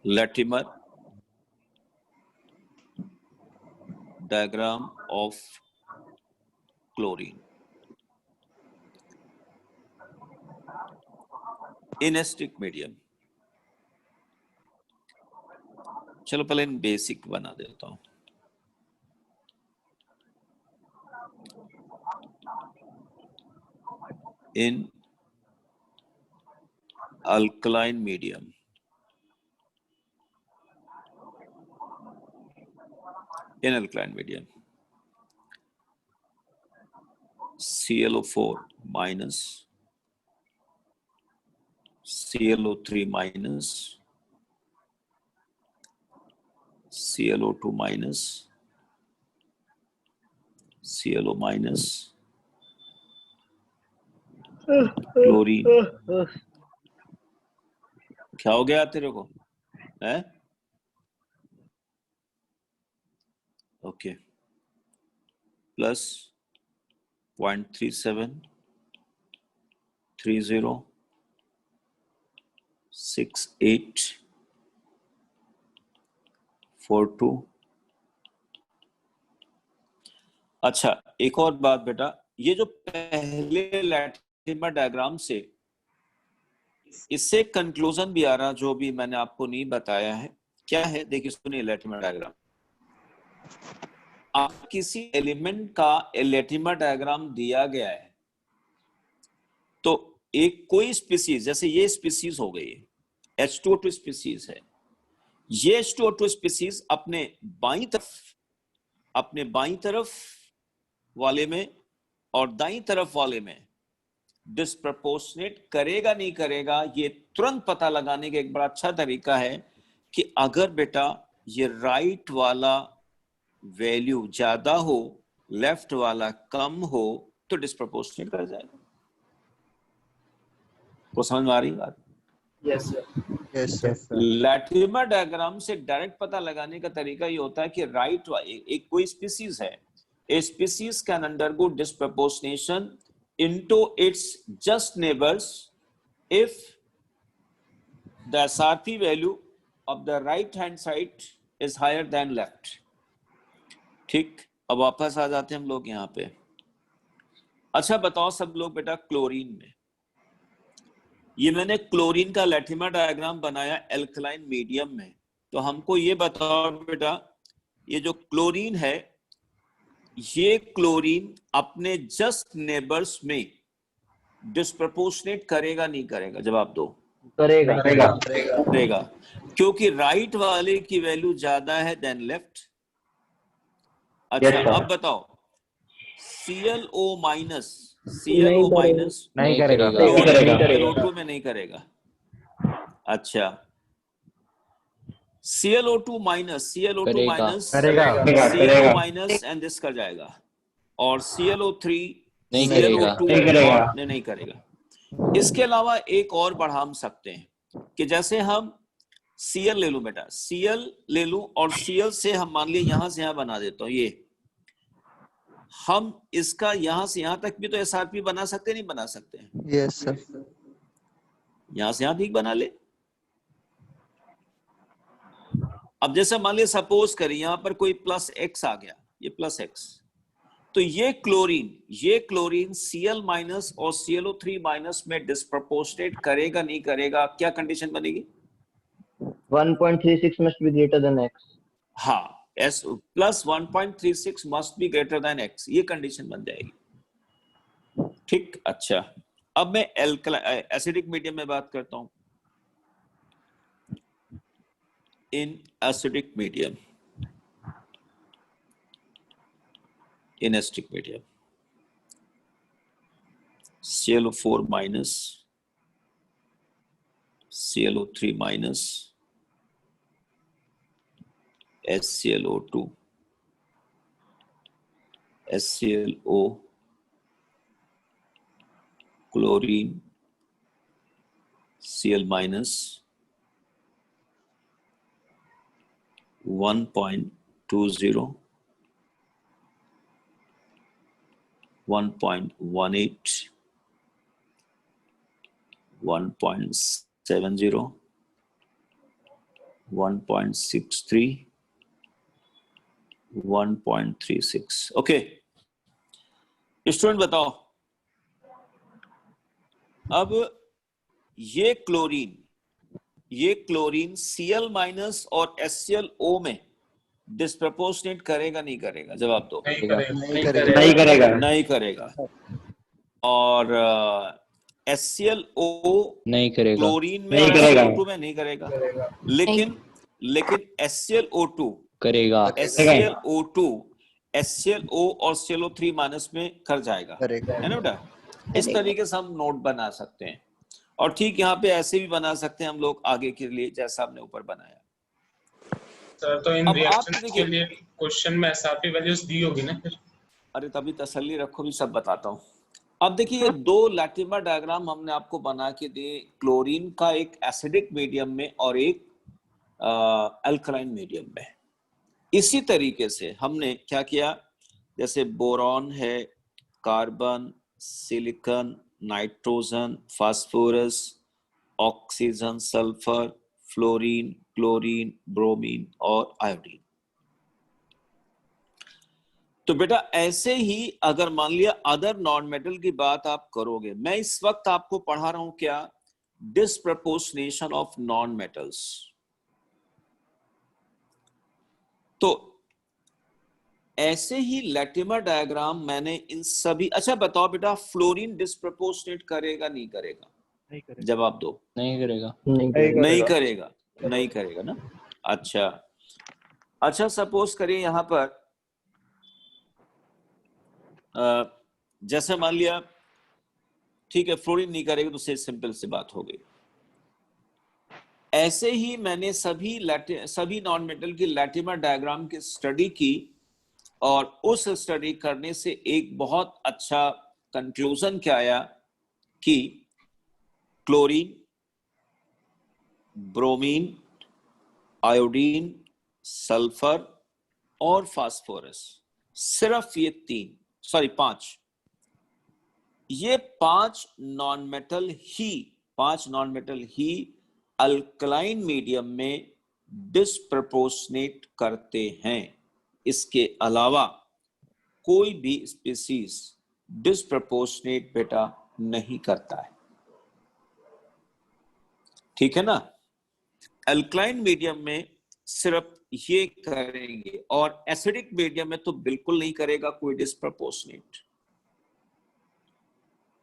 Latimer diagram of chlorine in acidic medium. चलो पहले इन बेसिक बना देता हूं। in alkaline medium, ClO4 minus, ClO3 minus, ClO2 minus, ClO minus, chlorine. क्या हो गया तेरे को है? Okay, plus 0.37 30 68 42। अच्छा एक और बात बेटा, ये जो पहले लैटिमर डायग्राम से इससे कंक्लूजन भी आ रहा, जो भी मैंने आपको नहीं बताया है। क्या है देखिए सुनिए, लैटिमर डायग्राम। आप किसी एलिमेंट का लैटिमर डायग्राम दिया गया है तो एक कोई स्पीसीज, जैसे ये स्पीसीज हो गई है, H2O2 स्पीसीज है, ये H2O2 स्पीसीज अपने बाईं तरफ वाले में और दाईं तरफ वाले में डिस्प्रपोर्शनेट करेगा नहीं करेगा, ये तुरंत पता लगाने का एक बड़ा अच्छा तरीका है कि अगर बेटा ये राइट वाला वैल्यू ज्यादा हो, लेफ्ट वाला कम हो, तो डिस्प्रपोर्शनेट कर जाएगा। को समझ में आ रही बात? Yes sir. Yes sir. Latimer diagram से डायरेक्ट पता लगाने का तरीका ये होता है कि राइट एक कोई स्पीसीज है, a species can undergo disproportionation into its just neighbors if the SRP value of the right hand side is higher than left। ठीक, अब वापस आ जाते हैं हम लोग यहाँ पे। अच्छा बताओ सब लोग बेटा, क्लोरीन में ये मैंने क्लोरीन का लैटिमर डायग्राम बनाया एल्कलाइन मीडियम में, तो हमको ये बताओ बेटा, ये जो क्लोरीन है, ये क्लोरीन अपने जस्ट नेबर्स में डिस्प्रपोर्शनेट करेगा नहीं करेगा? जवाब दो। करेगा, क्योंकि राइट वाले की वैल्यू ज्यादा है देन लेफ्ट। अच्छा अब बताओ, ClO माइनस नहीं करेगा। ClO2 में नहीं करेगा। अच्छा ClO2 minus CO minus and this कर जाएगा, और ClO3 ClO2 नहीं करेगा। इसके अलावा एक और बढ़ा हम सकते हैं कि जैसे हम Cl ले लूं बेटा, Cl ले लूं और Cl से हम मान लिए यहां से यहां बना देता हूं, ये हम इसका यहां से यहां तक भी तो SRP बना सकते नहीं बना सकते हैं? Yes sir. यहां से यहां ठीक बना ले। अब जैसे मान लिया सपोज करें यहां पर कोई +X आ गया, ये +X, तो ये क्लोरीन Cl माइनस और ClO3 माइनस में डिस्प्रपोर्शनेट करेगा नहीं करेगा? क्या कंडीशन बनेगी? 1.36 must be greater than X। हाँ, S plus 1.36 must be greater than X, ये कंडीशन बन जाएगी। ठीक, अच्छा अब मैं एसिडिक मीडियम में बात करता हूं। in acidic medium. In acidic medium, ClO4 minus, ClO3 minus, SClO2, SClO, chlorine, Cl minus, 1.20, 1.18, 1.70, 1.63, 1.36. Okay student बताओ, अब ये क्लोरीन Cl माइनस और SClO में डिस्प्रपोर्शनेट करेगा नहीं करेगा? जवाब दो। नहीं करेगा। नहीं करेगा। नहीं करेगा। और SClO नहीं करेगा। क्लोरीन में नहीं करेगा। SClO2 में नहीं करेगा, लेकिन SClO2 करेगा। SClO और ClO3 माइनस में कर जाएगा, करेगा। है ना बेटा? इस तरीके से हम नोट बना सकते हैं, और ठीक यहाँ पे ऐसे भी बना सकते हैं हम लोग आगे के लिए, जैसा हमने ऊपर बनाया। सर तो इन अब आप रिएक्शंस देखिए, के लिए क्वेश्चन में एसआरपी वैल्यूज दी होगी ना फिर? अरे तभी तसल्ली रखो, भी सब बताता हूँ। अब देखिए, ये दो लैटिमर डायग्राम हमने आपको बना के दिए, क्लोरीन का एक एसिडिक मीडियम में और एक अल्कलाइन मीडियम में। इसी तरीके से हमने क्या किया, जैसे बोरॉन है, carbon, silicon, nitrogen, phosphorus, oxygen, sulphur, fluorine, chlorine, bromine और आयोडीन। तो बेटा ऐसे ही अगर मान लिया अदर नॉन मेटल की बात आप करोगे, मैं इस वक्त आपको पढ़ा रहा हूं क्या, डिस्प्रपोर्शनेशन ऑफ नॉन मेटल्स। तो ऐसे ही लैटिमर डायग्राम मैंने इन सभी, अच्छा बताओ बेटा, फ्लोरीन डिस्प्रपोर्शनेट करेगा नहीं करेगा? जवाब दो। नहीं करेगा। नहीं करेगा। नहीं करेगा ना? अच्छा सपोज करिए यहां पर जैसे मान लिया, ठीक है, फ्लोरीन नहीं करेगा, तो सिंपल सी बात हो गई। ऐसे ही मैंने सभी नॉन मेटल की लैटिमर डायग्राम की स्टडी की, और उस स्टडी करने से एक बहुत अच्छा कंक्लूजन क्या आया कि क्लोरीन, ब्रोमीन, आयोडीन, सल्फर और फास्फोरस, सिर्फ ये पांच, ये पांच नॉन मेटल ही अल्कलाइन मीडियम में डिस्प्रपोर्शनेट करते हैं। इसके अलावा कोई भी स्पीसीज डिस्प्रपोर्शनेट बेटा नहीं करता है, ठीक है ना? अल्कलाइन मीडियम में सिर्फ ये करेंगे, और एसिडिक मीडियम में तो बिल्कुल नहीं करेगा कोई disproportionate.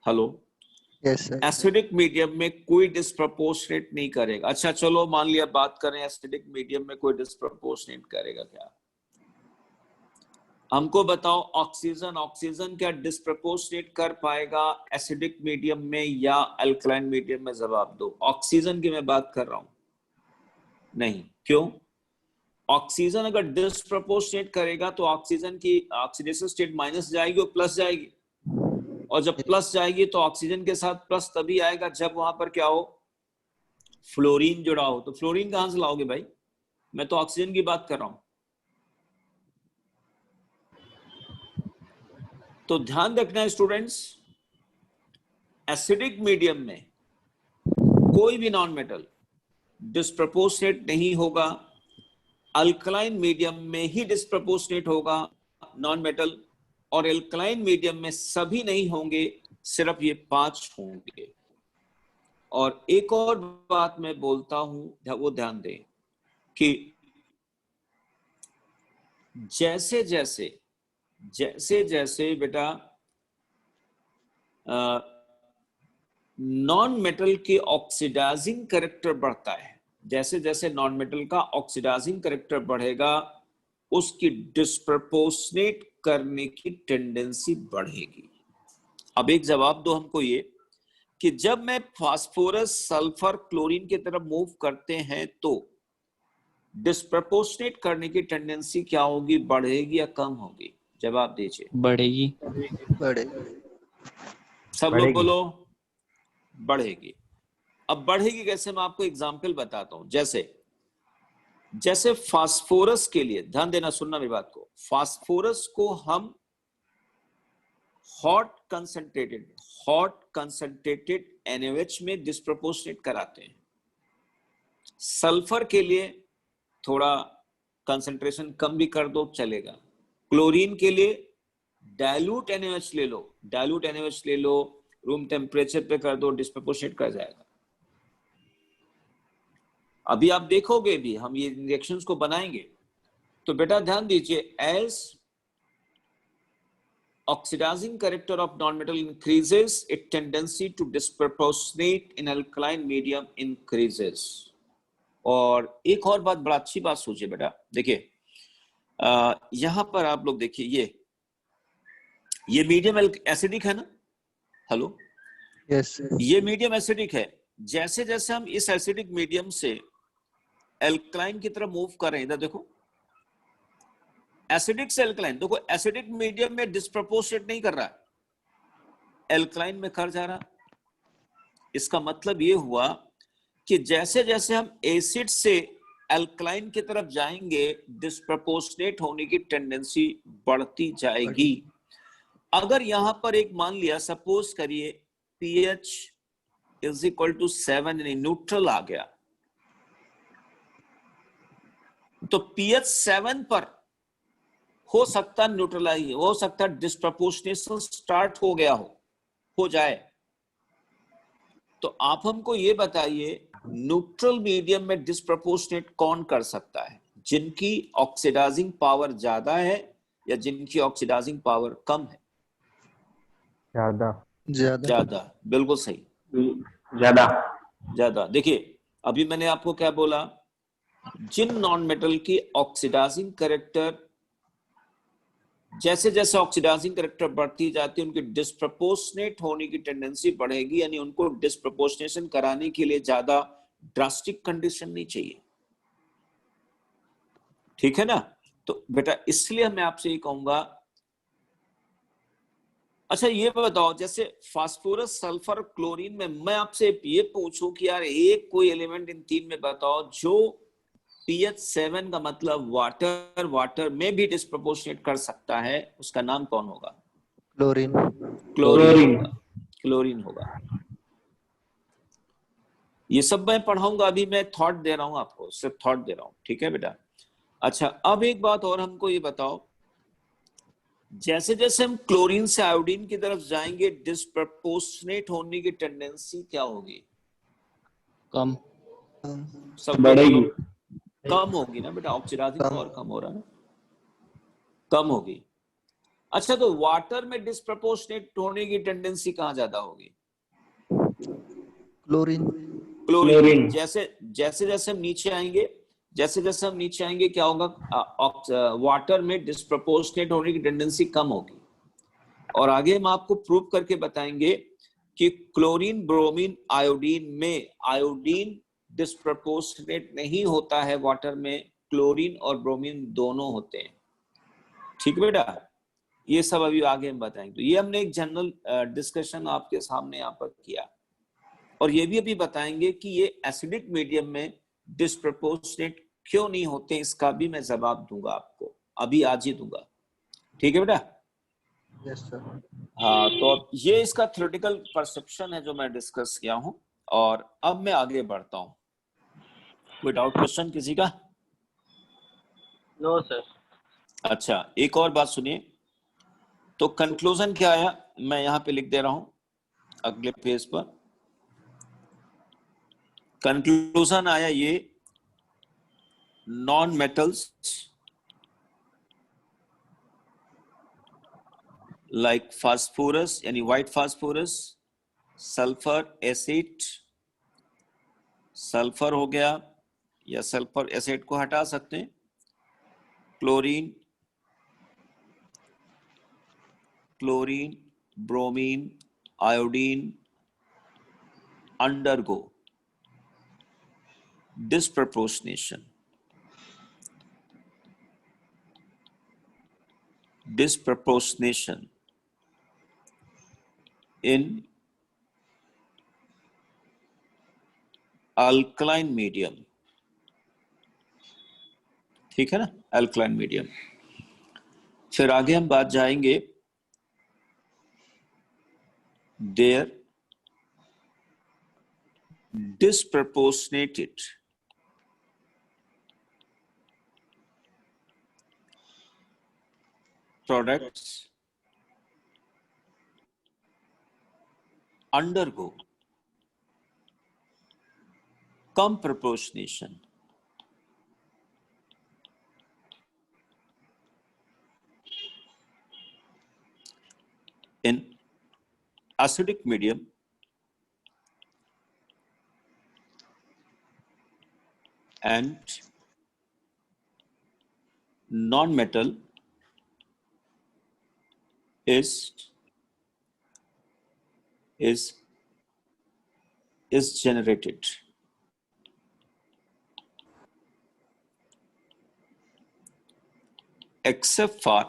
Hello, yes sir. Acidic medium में कोई डिस्प्रपोर्शनेट नहीं करेगा। अच्छा चलो मान लिया बात करें, एसिडिक मीडियम में कोई डिस्प्रपोर्शनेट करेगा क्या? हमको बताओ, ऑक्सीजन क्या डिस्प्रपोर्शनेट कर पाएगा एसिडिक मीडियम में या अल्कलाइन मीडियम में? जवाब दो। ऑक्सीजन की मैं बात कर रहा हूं, नहीं। क्यों? ऑक्सीजन अगर डिस्प्रपोर्शनेट करेगा तो ऑक्सीजन की ऑक्सीडेशन स्टेट माइनस जाएगी और प्लस जाएगी, और जब प्लस जाएगी तो ऑक्सीजन के साथ प्लस तभी आएगा जब वहां पर क्या हो, फ्लोरीन जुड़ा हो। तो फ्लोरीन कहां से लाओगे भाई? मैं तो ऑक्सीजन की बात कर रहा हूं। तो ध्यान रखना है स्टूडेंट्स, एसिडिक मीडियम में कोई भी नॉन मेटल डिस्प्रपोर्शनेट नहीं होगा, अल्कलाइन मीडियम में ही डिस्प्रपोर्शनेट होगा नॉन मेटल, और अल्कलाइन मीडियम में सभी नहीं होंगे, सिर्फ ये पांच होंगे। और एक और बात मैं बोलता हूं, वो ध्यान दें कि जैसे जैसे बेटा नॉन मेटल के ऑक्सीडाइजिंग कैरेक्टर बढ़ता है, जैसे जैसे नॉन मेटल का ऑक्सीडाइजिंग कैरेक्टर बढ़ेगा उसकी डिस्प्रपोर्शनेट करने की टेंडेंसी बढ़ेगी। अब एक जवाब दो हमको ये कि जब मैं फास्फोरस सल्फर क्लोरीन की तरफ मूव करते हैं तो डिस्प्रपोर्शनेट करने की टेंडेंसी क्या होगी, बढ़ेगी या कम होगी? जवाब दीजिए। बढ़ेगी। बड़े सब लोग बोलो। बढ़ेगी। अब बढ़ेगी कैसे, मैं आपको एग्जांपल बताता हूं। जैसे फास्फोरस के लिए, ध्यान देना, सुनना मेरी बात को, फास्फोरस को हम हॉट कंसंट्रेटेड NaOH में डिस्प्रपोर्शनेट कराते हैं। सल्फर के लिए थोड़ा कंसंट्रेशन कम भी कर दो चलेगा। क्लोरीन के लिए डाइल्यूट NaOH ले लो, रूम टेम्परेचर पे कर दो, डिस्प्रपोर्शनेट कर जाएगा। अभी आप देखोगे भी, हम ये रिएक्शंस को बनाएंगे तो बेटा ध्यान दीजिए, as oxidizing character of non-metal increases, its tendency to disproportionate in alkaline medium increases। और एक और बात, बड़ा अच्छी बात सोचिए बेटा, देखिए यहां पर आप लोग देखिए, ये मीडियम एसिडिक है ना, हेलो, यस ये मीडियम एसिडिक है। जैसे जैसे हम इस एसिडिक मीडियम से एल्कलाइन की तरफ मूव कर रहे हैं, इधर देखो, एसिडिक से एल्कलाइन, देखो एसिडिक मीडियम में डिस्प्रपोर्शनेट नहीं कर रहा है, एल्कलाइन में कर जा रहा। इसका मतलब ये हुआ कि जैसे जैसे हम एसिड से एल्कलाइन की तरफ जाएंगे डिस्प्रपोर्शनेट होने की टेंडेंसी बढ़ती जाएगी। अगर यहां पर एक मान लिया, सपोज करिए pH इज इक्वल टू 7 यानी न्यूट्रल आ गया, तो pH 7 पर हो सकता न्यूट्रलाइज, हो सकता डिस्प्रपोर्शनेशन स्टार्ट हो गया हो जाए। तो आप हमको ये बताइए, न्यूट्रल मीडियम में डिस्प्रपोर्शनेट कौन कर सकता है? जिनकी ऑक्सीडाइजिंग पावर ज्यादा है या जिनकी ऑक्सीडाइजिंग पावर कम है? ज्यादा, बिल्कुल सही, ज्यादा। देखिए अभी मैंने आपको क्या बोला, जिन नॉन मेटल की ऑक्सीडाइजिंग कैरेक्टर, जैसे जैसे ऑक्सीडाइजिंग कैरेक्टर बढ़ती जाती है उनकी डिस्प्रपोर्शनेट होने की टेंडेंसी बढ़ेगी, यानी उनको डिस्प्रपोर्शनेशन कराने के लिए ज्यादा ड्रास्टिक कंडीशन नहीं चाहिए, ठीक है ना? तो बेटा इसलिए मैं आपसे ये कहूंगा, अच्छा ये बताओ, जैसे फास्फोरस सल्फर क्लोरीन में मैं आपसे ये पूछूं कि यार एक कोई एलिमेंट इन तीन में बताओ जो pH 7 का मतलब वाटर में भी डिस्प्रपोर्शनेट कर सकता है, उसका नाम कौन होगा? क्लोरीन होगा। ये सब मैं पढ़ाऊंगा, अभी मैं थॉट दे रहा हूं आपको, सिर्फ थॉट दे रहा हूं, ठीक है बेटा? अच्छा अब एक बात और हमको ये बताओ, जैसे जैसे हम क्लोरीन से आयोडीन की तरफ जाएंगे डिस्प्रपोर्शनेट होने की टेंडेंसी क्या होगी? कम। सब बढ़ेगी, कम होगी ना बेटा, ऑक्सीडाइजिंग पावर कम हो रहा है ना, कम होगी। अच्छा तो वाटर में डिस्प्रपोर्शनेट होने की टेंडेंसी कहां ज्यादा होगी? क्लोरीन। जैसे जैसे हम नीचे आएंगे, क्या होगा? वाटर में डिस्प्रपोर्शनेट होने की टेंडेंसी कम होगी। और आगे हम आपको प्रूव करके बताएंगे कि क्लोरीन, ब्रोमीन, आयोडीन में आयोडीन डिस्प्रपोर्शनेट नहीं होता है वाटर में, क्लोरीन और ब्रोमीन दोनों होते हैं, ठीक है बेटा? ये सब अभी आगे हम बताएंगे। तो ये हमने एक जनरल डिस्कशन आपके सामने यहाँ पर किया, और ये भी अभी बताएंगे कि ये एसिडिक मीडियम में डिस्प्रपोर्शनेट क्यों नहीं होते, इसका भी मैं जवाब दूंगा आपको, अभी आज ही दूंगा, ठीक है बेटा? Yes sir. हाँ, तो अब ये इसका थ्योरेटिकल परसेप्शन है जो मैं डिस्कस किया हूं, और अब मैं आगे बढ़ता हूं। कोई डाउट क्वेश्चन किसी का? No sir. अच्छा एक और बात सुनिए, तो कंक्लूजन क्या आया मैं यहाँ पे लिख दे रहा हूं अगले पेज पर। कंक्लूजन आया ये, नॉन मेटल्स लाइक फास्फोरस यानी white phosphorus, sulphur acid, sulphur हो गया, या सल्फर एसिड को हटा सकते हैं। Chlorine, chlorine, bromine, iodine undergo disproportionation in alkaline medium, ठीक है ना, alkaline medium। फिर आगे हम बात जाएंगे, their disproportionated products undergo comproportionation in acidic medium and non-metal is generated। Except for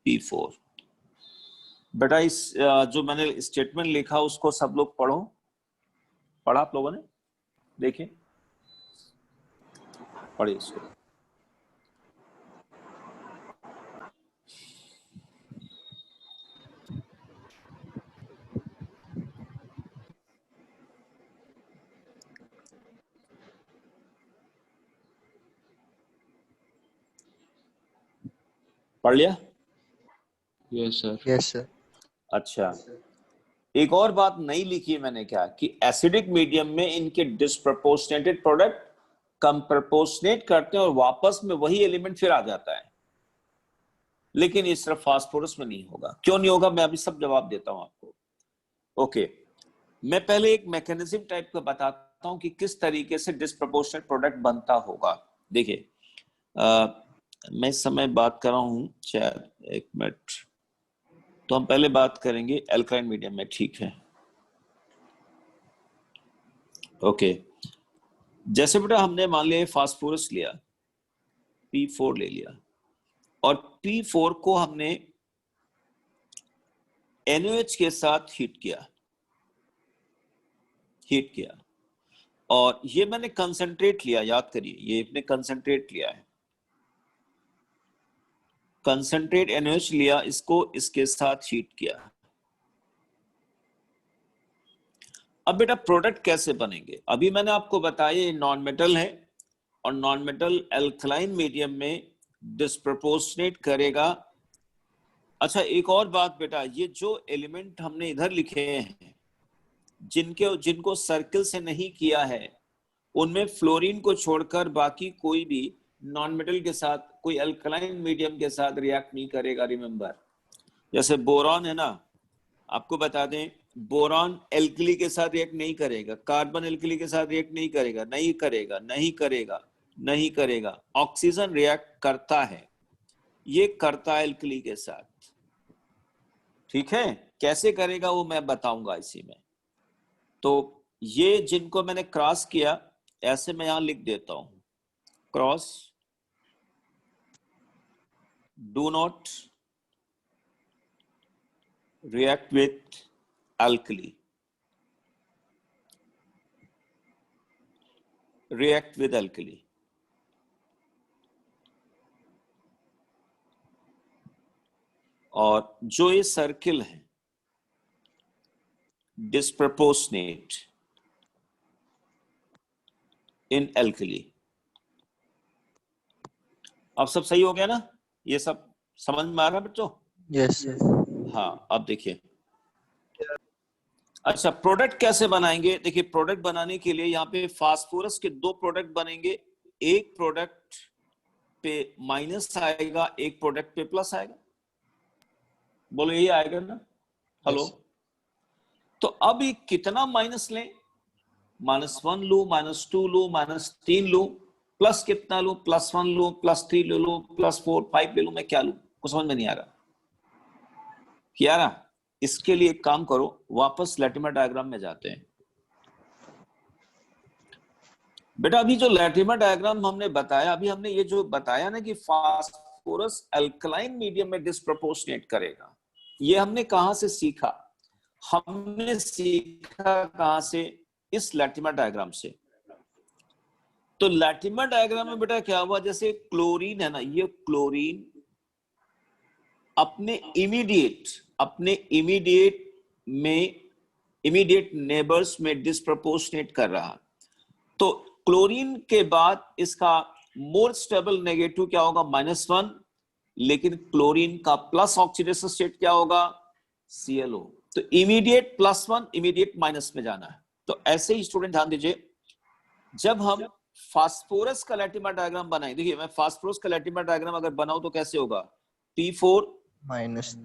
P4। बेटा इस जो मैंने स्टेटमेंट लिखा उसको सब लोग पढ़ो, पढ़ा आप लोगों ने? देखिए, पढ़िए इसको। पढ़ लिया? Yes sir. Yes sir. अच्छा, एक और बात नई लिखी है मैंने, क्या कि एसिडिक मीडियम में इनके डिस्प्रपोर्शनेटेड प्रोडक्ट कम प्रपोर्शनेट करते हैं और वापस में वही एलिमेंट फिर आ जाता है, लेकिन ये सिर्फ फास्फोरस में नहीं होगा। क्यों नहीं होगा, मैं अभी सब जवाब देता हूं आपको। ओके, मैं पहले एक मैकेनिज्म टाइप का बताता हूं कि किस तरीके से डिस्प्रपोर्शनेट प्रोडक्ट बनता होगा। देखिए, मैं इस समय बात कर रहा हूं, शायद एक मिनट, तो हम पहले बात करेंगे एल्कालाइन मीडियम में, ठीक है? ओके, जैसे बेटा हमने मान लिया फास्फोरस लिया, P4 ले लिया, और P4 को हमने NaOH के साथ हीट किया, और ये मैंने कंसंट्रेट लिया, याद करिए ये मैंने कंसंट्रेट लिया है, कंसंट्रेट NaOH लिया, इसको इसके साथ हीट किया। अब बेटा प्रोडक्ट कैसे बनेंगे? अभी मैंने आपको बताया ये नॉन मेटल है, और नॉन मेटल एल्कलाइन मीडियम में डिस्प्रपोर्शनेट करेगा। अच्छा, एक और बात बेटा, ये जो एलिमेंट हमने इधर लिखे हैं, जिनको सर्किल से नहीं किया है, उनमें फ्लोरीन को छोड़कर बाकी कोई भी नॉन मेटल के साथ, कोई अल्कलाइन मीडियम के साथ रिएक्ट नहीं करेगा। रिमेंबर, जैसे बोरॉन है ना, आपको बता दें, बोरॉन एल्कली के साथ रिएक्ट नहीं करेगा, कार्बन एल्कली के साथ रिएक्ट नहीं करेगा, नहीं करेगा। ऑक्सीजन रिएक्ट करता है, ये करता है एल्कली के साथ, ठीक है? कैसे करेगा वो मैं बताऊंगा इसी में। तो ये जिनको मैंने क्रॉस किया, ऐसे मैं यहां लिख देता हूं, cross, do not react with alkali, react with alkali। और जो ये सर्किल है डिस्प्रपोर्शनेट इन alkali। अब सब सही हो गया ना? ये सब समझ में आ रहा है बच्चों? यस। हाँ, अब देखिए, अच्छा प्रोडक्ट कैसे बनाएंगे? देखिए, प्रोडक्ट बनाने के लिए यहाँ पे फास्फोरस के दो प्रोडक्ट बनेंगे, एक प्रोडक्ट पे माइनस आएगा, एक प्रोडक्ट पे प्लस आएगा। बोलो यही आएगा ना? हेलो? तो अब ये कितना माइनस लें? -1 लूं, -2 लूं, -3 लूं, प्लस कितना लूं, +1 लूं, +3 ले लूं, +4 5 ले लूं, मैं क्या लूं? कुछ समझ में नहीं आ रहा। कियारा, इसके लिए एक काम करो, वापस लैटिमर डायग्राम में जाते हैं। बेटा अभी जो लैटिमर डायग्राम हमने बताया, अभी हमने ये जो बताया ना कि फास्फोरस अल्कलाइन मीडियम में डिस्प्रोपोर्शनेट करेगा, ये हमने कहां से सीखा? हमने सीखा कहां से? इस लैटिमर डायग्राम से। तो लैटिमर डायग्राम में बेटा क्या हुआ, जैसे क्लोरीन है ना, ये क्लोरीन अपने इमीडिएट नेबर्स में डिस्प्रोपोर्शनेट कर रहा। तो क्लोरीन के बाद इसका मोर स्टेबल नेगेटिव क्या होगा? -1, लेकिन क्लोरीन का प्लस ऑक्सीडेशन स्टेट क्या होगा? ClO। तो इमीडिएट +1, इमीडिएट माइनस में जाना है। तो ऐसे ही स्टूडेंट ध्यान दीजिए, जब हम फास्फोरस का लैटिमर डायग्राम बनाएं, देखिए मैं फास्फोरस का लैटिमर डायग्राम अगर बनाऊं तो कैसे होगा? P4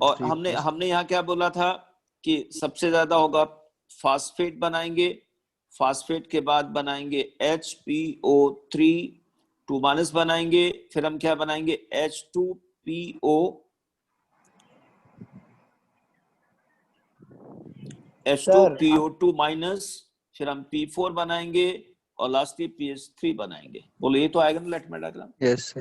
और हमने यहाँ क्या बोला था कि सबसे ज्यादा होगा फास्फेट बनाएंगे, फास्फेट के बाद बनाएंगे HPO3 2- बनाएंगे, फिर हम क्या बनाएंगे? H2PO2-, फिर हम P4 बनाएंगे और लास्टली PH3 बनाएंगे। बोलो ये तो आएगा ना लैटिमर डायग्राम? यस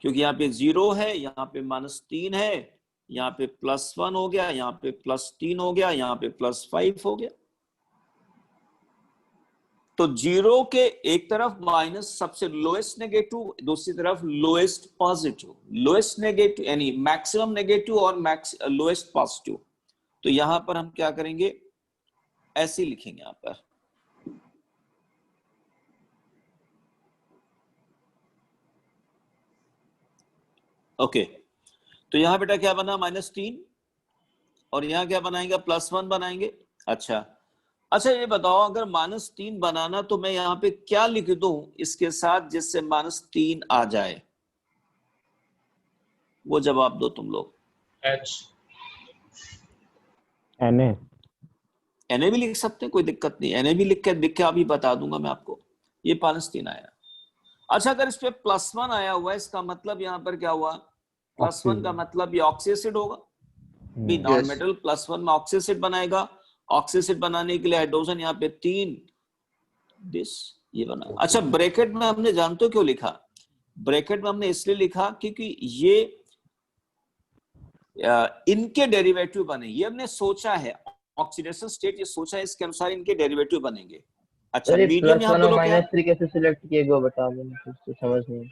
क्योंकि यहाँ पे 0 है, यहाँ पे -3 है, यहाँ पे +1 हो गया, यहाँ पे +3 हो गया, यहाँ पे +5 हो गया। तो 0 के एक तरफ माइनस सबसे लोएस्ट नेगेटिव, दूसरी तरफ लोएस्ट पॉजिटिव, लोएस्ट नेगेटिव यानी मैक्सिमम नेगेटिव और लोएस्ट पॉजिटिव। तो यहां पर हम क्या करेंगे? ऐसे लिखेंगे यहां पर, ओके। तो यहां बेटा क्या बना? -3, और यहां क्या बनाएंगे? +1 बनाएंगे। अच्छा, ये बताओ, अगर -3 बनाना तो मैं यहाँ पे क्या लिख दूं इसके साथ जिससे -3 आ जाए? वो जवाब दो तुम लोग। H Na भी लिख सकते हैं, कोई दिक्कत नहीं। Na भी लिख के अभी बता दूंगा मैं आपको। ये -3 आया। अच्छा, अगर इस पे +1 आया हुआ है, इसका मतलब यहाँ पर क्या हुआ? +1 का मतलब ये ऑक्सीएसिड होगा। भी नॉन मेटल +1 में ऑक्सीएसिड बनाएगा। ऑक्सीएसिड बनाने के लिए हाइड्रोजन यहाँ पे 3 ये बना। अच्छा, ब्रैकेट में हमने जानते हो क्यों लिखा? ब्रैकेट में हमने इसलिए लिखा क्योंकि ये इनके डेरिवेटिव बने, ये हमने सोचा है, ऑक्सीडेशन स्टेट ये सोचा है, इसके अनुसार इनके डेरिवेटिव बनेंगे। अच्छा, मीडियम यहाँ बोलो क्या? -3 कैसे सिलेक्ट किए वो बता दो, मुझे तो समझ नहीं।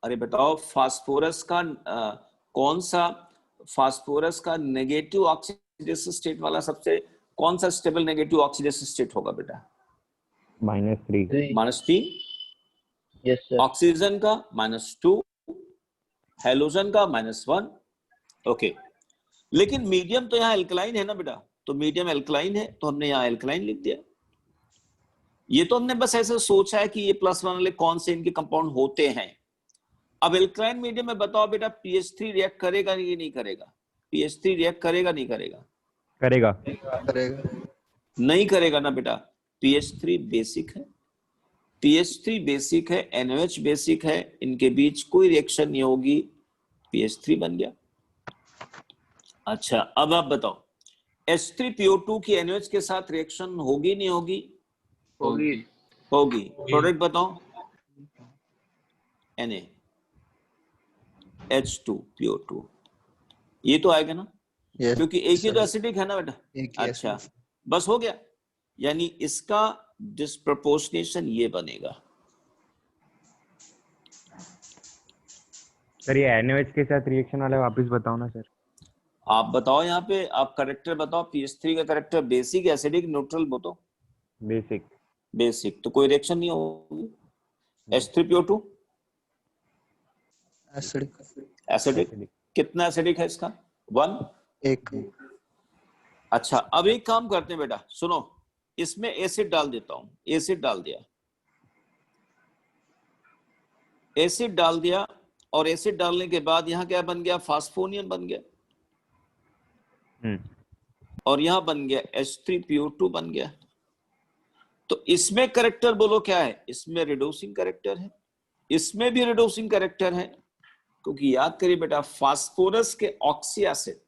अरे बताओ, फास्फोरस का कौन सा फास्फोरस का नेगेटिव ऑक्सीडेशन स्टेट वाला सबसे कौन सा स्टेबल नेगेटिव ऑक्सीडेशन स्टेट होगा बेटा? -3। Yes sir. ऑक्सीजन का -2, हेलोजन का -1। ओके, लेकिन मीडियम तो यहाँ एल्कलाइन है ना बेटा, तो मीडियम एल्कलाइन है तो हमने यहाँ एल्कलाइन लिख दिया। ये तो हमने बस ऐसे सोचा है कि ये +1 वाले कौन से इनके कंपाउंड होते हैं। अब एल्कलाइन मीडियम में बताओ बेटा, PH3 रिएक्ट करेगा या नहीं करेगा? PH3 रिएक्ट करेगा नहीं करेगा? करेगा। नहीं करेगा ना बेटा, PH3 बेसिक है, PH3 बेसिक है, NaOH बेसिक है, इनके बीच कोई रिएक्शन नहीं होगी, PH3 बन गया। अच्छा, अब आप बताओ, H3PO2 की NaOH के साथ रिएक्शन होगी नहीं होगी? होगी। प्रोडक्ट बताओ, Na H2PO2, ये तो आएगा ना? क्योंकि एक ही तो एसिडिक है ना बेटा। अच्छा, बस हो गया, यानी इसका डिस्प्रपोर्शनेशन ये बनेगा। सर ये NaOH के साथ रिएक्शन वाला वापस बताओ ना सर। आप बताओ, यहाँ पे आप करेक्टर बताओ, PH3 का करेक्टर बेसिक, एसिडिक, न्यूट्रल बताओ। बेसिक तो कोई रिएक्शन नहीं होगी। H3PO2 acidic. कितना एसिडिक है इसका? 1। अच्छा, अब एक काम करते हैं बेटा, सुनो, इसमें एसिड डाल देता हूं। एसिड डाल दिया, एसिड डाल दिया, और एसिड डालने के बाद यहां क्या बन गया? फास्फोनियम बन गया, और यहां बन गया H3PO2 बन गया। तो इसमें करेक्टर बोलो क्या है, इसमें रिड्यूसिंग करेक्टर है, इसमें भी रिड्यूसिंग करेक्टर है, क्योंकि याद करिए बेटा फास्फोरस के oxy acid,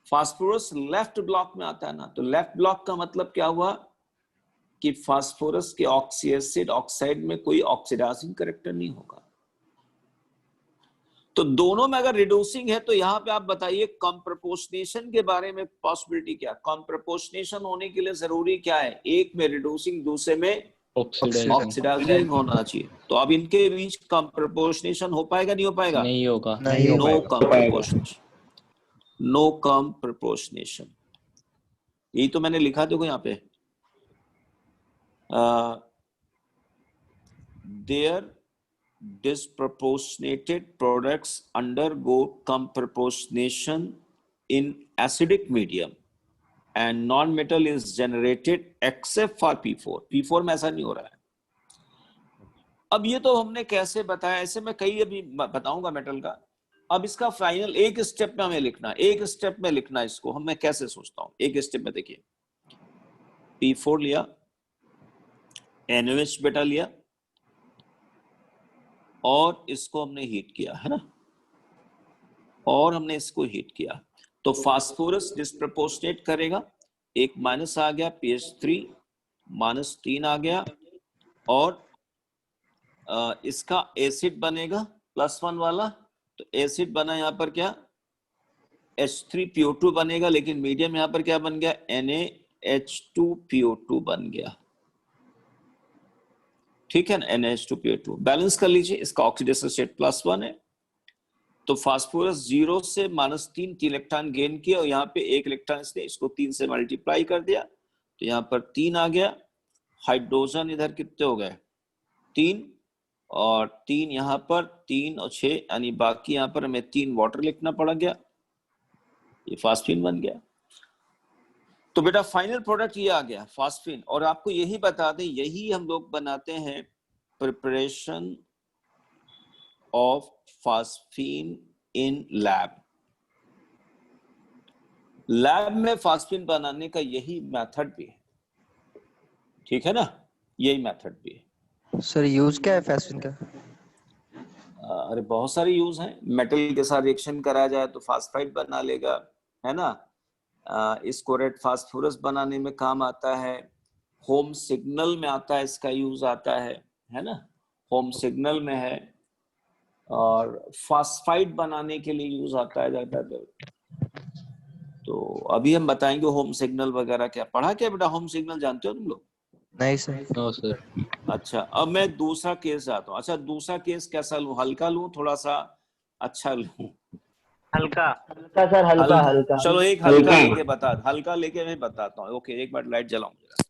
phosphorus left block में आता है ना, तो लेफ्ट ब्लॉक का मतलब क्या हुआ कि फास्फोरस के ऑक्सी एसिड ऑक्साइड में कोई ऑक्सीडाइजिंग करेक्टर नहीं होगा। तो दोनों में अगर रिड्यूसिंग है तो यहां पे आप बताइए कम प्रपोर्शनेशन के बारे में पॉसिबिलिटी क्या, कम प्रपोर्शनेशन होने के लिए जरूरी क्या है, एक में रिड्यूसिंग दूसरे में ऑक्सीडाइजिंग होना चाहिए। तो अब इनके बीच कम प्रपोर्शनेशन हो पाएगा नहीं हो पाएगा? नहीं होगा। नहीं हो नो पाएगा। कम प्रपोर्शनेशन, नो कम प्रपोर्शनेशन, यही तो मैंने लिखा देखो यहाँ पे, their disproportionated products undergo comproportionation in acidic medium and non-metal is generated except for P4. P4 में ऐसा नहीं हो रहा है। अब ये तो हमने कैसे बताया, ऐसे मैं कई अभी बताऊंगा मेटल का। अब इसका फाइनल एक स्टेप में हमें लिखना, एक स्टेप में लिखना इसको हम, मैं कैसे सोचता हूं एक स्टेप में। देखिए P4 लिया, NaOH बेटा लिया और इसको हमने हीट किया है ना, और हमने इसको हीट किया तो फास्फोरस डिस्प्रपोर्शनेट करेगा, एक माइनस आ गया PH3 -3 आ गया, और इसका एसिड बनेगा +1 वाला, तो एसिड बना यहाँ पर क्या H3PO2 बनेगा, लेकिन मीडियम यहाँ पर क्या बन गया NaH2PO2 बन गया, ठीक है ना, NaH2PO2 बैलेंस कर लीजिए, इसका ऑक्सीडेशन स्टेट +1 है, तो फास्फोरस 0 से -3 इलेक्ट्रॉन गेन किया और यहाँ पे 1 इलेक्ट्रॉन इसने इसको 3 से मल्टीप्लाई कर दिया, तो यहाँ पर 3 आ गया, हाइड्रोजन इधर कितने हो गए 3, और 3 यहाँ पर 3 और 6 यानी बाकी यहाँ पर हमें 3 वाटर लिखना पड़ गया, ये फास्फीन बन गया। तो बेटा फाइनल प्रोडक्ट ये आ गया फास्फीन, और आपको यही बता दें यही हम लोग बनाते हैं preparation of phosphine in lab. Lab में फास्फीन बनाने का यही मेथड भी है, ठीक है ना, यही मेथड भी है। सर यूज क्या है फास्फीन का? अरे बहुत सारे यूज हैं, मेटल के साथ रिएक्शन कराया जाए तो फास्फाइड बना लेगा, है ना, इसको रेड फास्फोरस बनाने में काम आता है, होम सिग्नल में आता है, इसका यूज आता है ना, होम सिग्नल में है, और फास्फाइड बनाने के लिए यूज आता है ज्यादातर। तो अभी हम बताएंगे होम सिग्नल वगैरह क्या पढ़ा क्या बेटा, होम सिग्नल जानते हो तुम लोग? नहीं सर। No sir. अच्छा अब मैं दूसरा केस जाता हूँ। अच्छा दूसरा केस कैसा लूं, हल्का लूं थोड़ा सा अच्छा लूं? हल्का हल्का सर, हल्का हल्का। चलो एक हल्का लेके हल्का लेके मैं बताता हूँ। ओके एक बार लाइट जलाऊं जरा।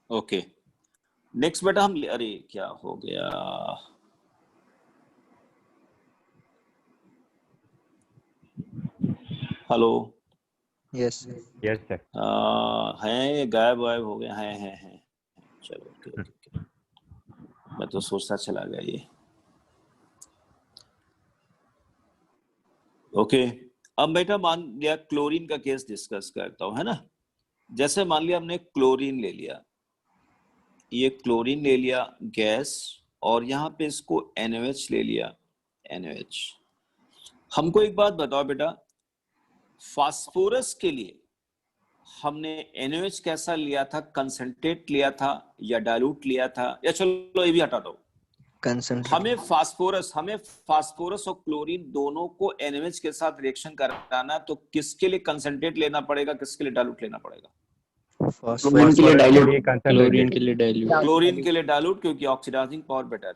ओके नेक्स्ट बेटा हम, अरे क्या हो गया, हेलो यस यस सर। हैं गायब वायब हो गए हैं। चलो ओके मैं तो सोचता चला गया ये। ओके अब बेटा मान लिया क्लोरीन का केस डिस्कस करता हूँ, है ना। जैसे मान लिया हमने क्लोरीन ले लिया, ये क्लोरीन ले लिया गैस, और यहाँ पे इसको NaOH ले लिया, NaOH। हमको एक बात बताओ बेटा, फास्फोरस के लिए हमने NaOH कैसा लिया था, कंसंट्रेट लिया था या डाइल्यूट लिया था, या चलो ये भी हटा दो, हमें फास्फोरस और क्लोरीन दोनों को NaOH के साथ रिएक्शन कराना, तो किसके लिए कंसंट्रेट लेना पड़ेगा, किसके लिए डाइल्यूट लेना पड़ेगा? क्लोरीन के लिए डाइल्यूट। क्लोरीन के लिए डाइल्यूट। क्लोरीन के लिए डाइल्यूट, क्योंकि ऑक्सीडाइजिंग पावर बेटर है,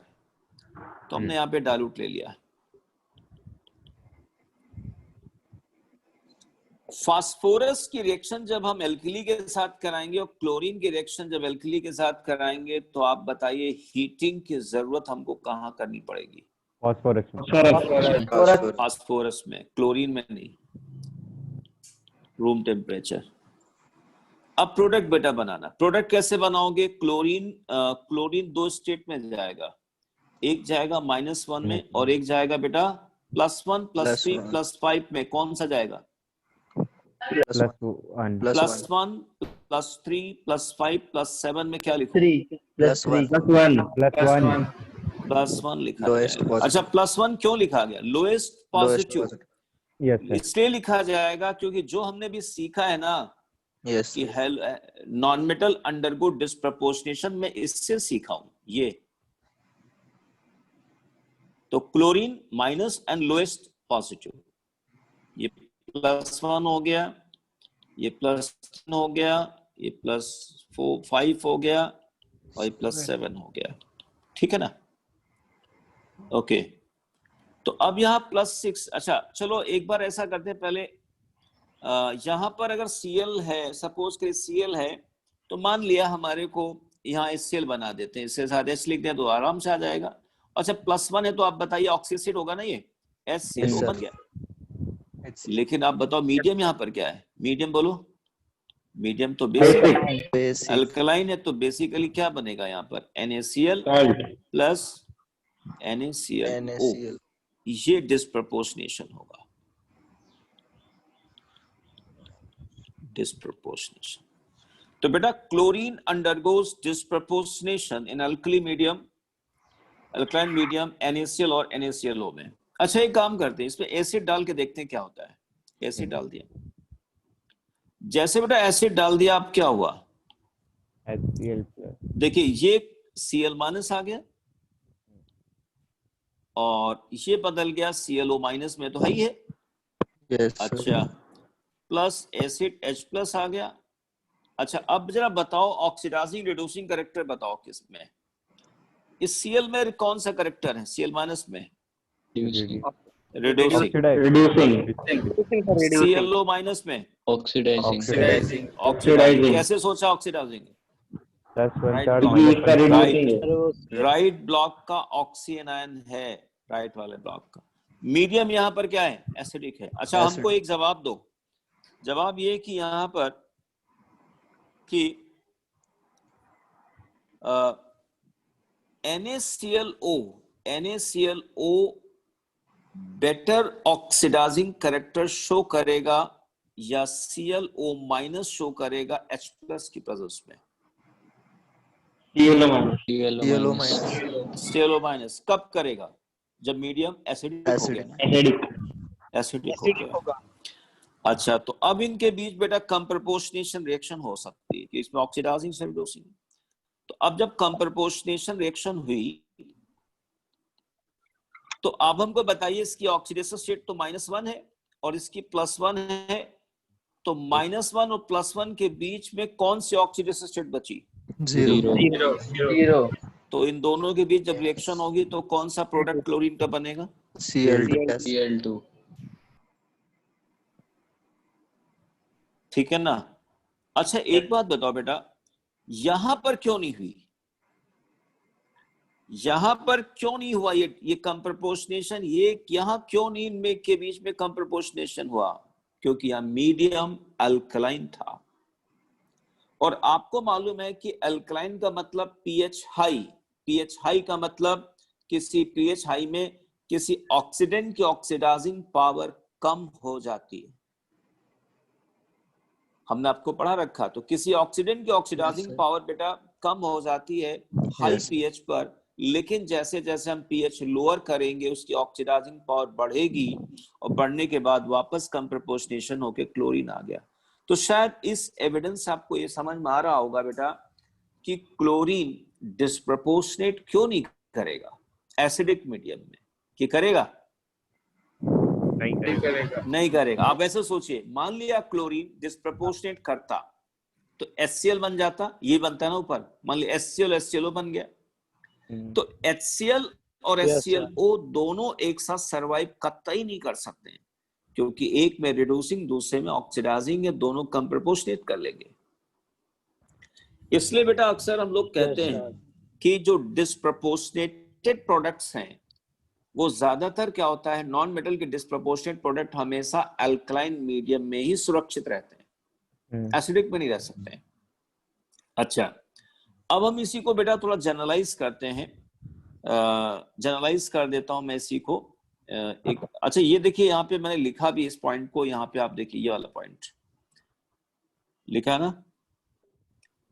तो हमने यहाँ पे डाइल्यूट ले लिया। फास्फोरस की रिएक्शन जब हम एल्किली के साथ कराएंगे और क्लोरीन की रिएक्शन जब एल्किली के साथ कराएंगे, तो आप बताइए हीटिंग की जरूरत हमको कहाँ करनी पड़ेगी? फॉस्फोरस में। फास्फोरस में, क्लोरीन में नहीं, रूम टेम्परेचर। अब प्रोडक्ट बेटा बनाना, प्रोडक्ट कैसे बनाओगे? क्लोरीन दो स्टेट में जाएगा, एक जाएगा -1 में और एक जाएगा बेटा +1 +3 +5 में। कौन सा जाएगा? +1 +1 +3 +5 +7 में क्या लिखो? +1 लिखा जाएगा। अच्छा, +1 क्यों लिखा गया? Lowest positive yes sir. इसलिए लिखा जाएगा क्योंकि जो हमने भी सीखा है ना कि नॉन मेटल अंडरगो डिस्प्रपोर्शनेशन में इससे सीखा हूं ये। तो chlorine minus and lowest positive, ये +1 हो गया, ये +10 हो गया, ये +5 हो गया और ये +7 हो गया। ठीक है ना? ओके, तो अब यहाँ +6। अच्छा चलो एक बार ऐसा करते हैं, पहले यहाँ पर अगर Cl है, सपोज के Cl है, तो मान लिया हमारे को यहाँ HCl बना देते हैं, इससे साथ H लिख दें तो आराम से आ जाएगा। अच्छा +1 है तो आप बताइए ऑक्सीसिड होगा ना, ये HCl बन गया। लेकिन आप बताओ मीडियम यहाँ पर क्या है? मीडियम बोलो, मीडियम तो बेसिक अल्कलाइन है, तो बेसिकली क्या बनेगा यहाँ पर? NaCl प्लस NaClO, ये डिस्प्रपोर्शनेशन होगा, डिस्प्रपोर्शनेशन। तो बेटा chlorine undergoes disproportionation in alkali medium, alkaline medium, NaCl और NaClO में। अच्छा एक काम करते हैं, इसमें एसिड डाल के देखते हैं क्या होता है। एसिड डाल दिया, जैसे बेटा एसिड डाल दिया, अब क्या हुआ? HCl+। देखिए ये Cl- आ गया और ये बदल गया ClO- में, तो है ही है। अच्छा प्लस एसिड H+ आ गया। अच्छा अब जरा बताओ ऑक्सीडाइजिंग रिड्यूसिंग करेक्टर बताओ किसमें? इस Cl में कौन सा करेक्टर है? Cl- में रिड्यूसिंग, ClO- में ऑक्सीडाइजिंग। ऑक्सीडाइजिंग। कैसे सोचा ऑक्सीडाइजिंग? राइट ब्लॉक का ऑक्सीजन है, राइट वाले ब्लॉक का। मीडियम यहाँ पर क्या है? एसिडिक है। अच्छा हमको एक जवाब दो, जवाब ये कि यहाँ पर कि NaClO better oxidising character show करेगा या ClO- शो करेगा H+ की प्रेजेंस में? ClO- कब करेगा? जब मीडियम एसिडिक हो गया ना, एसिडिक हो गया। अच्छा तो अब इनके बीच बेटा कंप्रपोर्शनेशन रिएक्शन हो सकती है कि इसमें ऑक्सीडाइजिंग से रिड्यूसिंग। तो अब जब कंप्रपोर्शनेशन रिएक्शन हुई तो अब हमको बताइए इसकी ऑक्सीडेशन स्टेट तो -1 है और इसकी +1 है, तो -1 और +1 के बीच में कौन सी ऑक्सीडेशन स्टेट बची? 0। तो इन दोनों के बीच जब रिएक्शन होगी तो कौन सा प्रोडक्ट क्लोरीन का बनेगा? Cl2। ठीक है ना? अच्छा एक बात बताओ बेटा, यहां पर क्यों नहीं हुई? यहां पर क्यों नहीं हुआ ये कंप्रपोर्शनेशन? ये यहां क्यों नहीं इनमें के बीच में कंप्रपोर्शनेशन हुआ? क्योंकि यहां मीडियम अल्कलाइन था और आपको मालूम है कि अल्कलाइन का मतलब pH हाई। pH हाई का मतलब किसी pH हाई में किसी ऑक्सीडेंट की ऑक्सीडाइजिंग पावर कम हो जाती है, हमने आपको पढ़ा रखा। तो किसी ऑक्सीडेंट की ऑक्सीडाइजिंग पावर बेटा कम हो जाती है हाई pH पर, लेकिन जैसे जैसे हम pH लोअर करेंगे उसकी ऑक्सीडाइजिंग पावर बढ़ेगी और बढ़ने के बाद वापस कंप्रपोर्शनेशन होके क्लोरीन आ गया। तो शायद इस एविडेंस से आपको ये समझ में आ रहा होगा बेटा कि क्लोरीन डिस्प्रपोर्शनेट क्यों नहीं करेगा एसिडिक मीडियम में, कि करेगा? नहीं करेगा। आप ऐसे सोचिए, मान लिया क्लोरीन डिस्प्रपोर्शनेट करता तो HCl बन जाता, ये बनता है ना ऊपर, मान लिया HCl HClO बन गया। तो HCl और HClO दोनों एक साथ सरवाइव कतई नहीं कर सकते हैं क्योंकि एक में रिड्यूसिंग दूसरे में ऑक्सीडाइजिंग है, दोनों कंप्रपोर्शनेट कर लेंगे। इसलिए बेटा अक्सर हम लोग कहते हैं कि जो डिस्प्रपोर्शनेटेड प्रोडक्ट्स हैं वो ज्यादातर क्या होता है, नॉन मेटल के डिस्प्रोपोर्शनेट प्रोडक्ट हमेशा अल्कलाइन मीडियम में ही सुरक्षित रहते हैं, एसिडिक में नहीं रह सकते हैं। अच्छा, अब हम इसी को बेटा थोड़ा जनरलाइज करते हैं, जनरलाइज कर देता हूं मैं इसी को। एक अच्छा ये देखिए यहाँ पे मैंने लिखा भी इस पॉइंट को, यहाँ पे आप देखिए ये वाला पॉइंट लिखा है ना,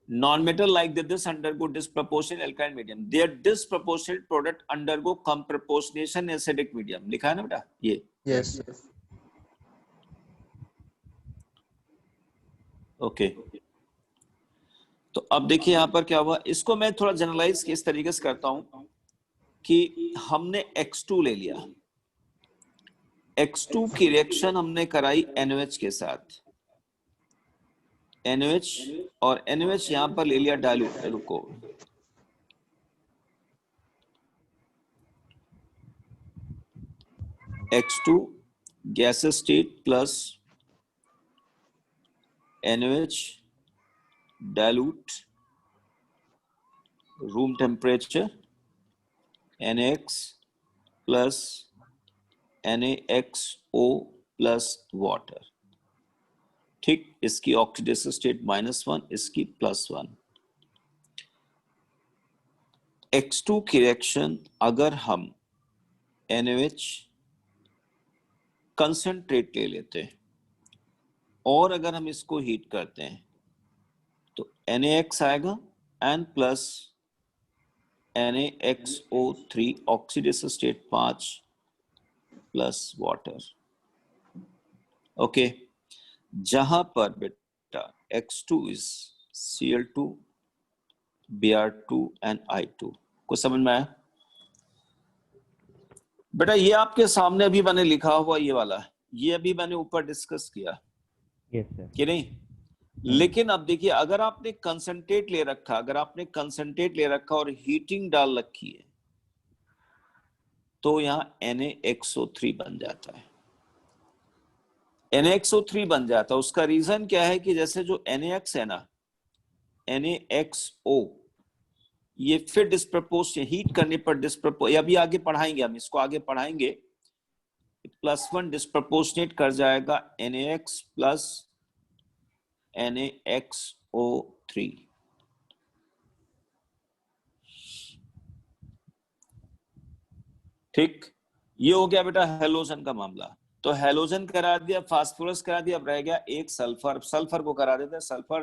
non-metal like this undergo disproportionate alkaline medium, their disproportionate product undergo comproportionation acidic medium, लिखा है ना बेटा ये? Yes. ओके, तो अब देखिए यहाँ पर क्या हुआ, इसको मैं थोड़ा जनरलाइज इस तरीके से करता हूं कि हमने X2 ले लिया, X2 की रिएक्शन हमने कराई NOH के साथ, NOH, और NOH यहां पर ले लिया डाइल्यूट, रुको X2 gas state plus NOH dilute room temperature NaX plus NaXO plus water, ठीक, इसकी ऑक्सीडेशन स्टेट -1, इसकी +1। X2 की रिएक्शन अगर हम NaOH कंसंट्रेट ले लेते हैं और अगर हम इसको हीट करते हैं तो NaX आएगा N plus NaXO3 oxidation state 5 plus water, okay. जहां पर बेटा X2 is Cl2 Br2 and I2, को समझ में आया बेटा? ये आपके सामने अभी मैंने लिखा हुआ ये वाला, ये अभी मैंने ऊपर डिस्कस किया, Yes, sir. कि नहीं? लेकिन अब देखिए अगर आपने कंसंट्रेट ले रखा, अगर आपने कंसंट्रेट ले रखा और हीटिंग डाल रखी है तो यहाँ NaXO3 बन जाता है, NaXO3 बन जाता है। उसका रीजन क्या है कि जैसे जो NaX है ना, NaXO, ये फिर डिस्प्रपोर्शन हीट करने पर अभी आगे पढ़ाएंगे हम इसको, आगे पढ़ाएंगे, +1 डिस्प्रपोर्शनेट कर जाएगा NaX प्लस NaXO3, ठीक। ये हो गया बेटा हेलोजन का मामला। तो हेलोजन करा दिया, फास्फोरस करा दिया, अब रह गया एक सल्फर। सल्फर को करा देते हैं। सल्फर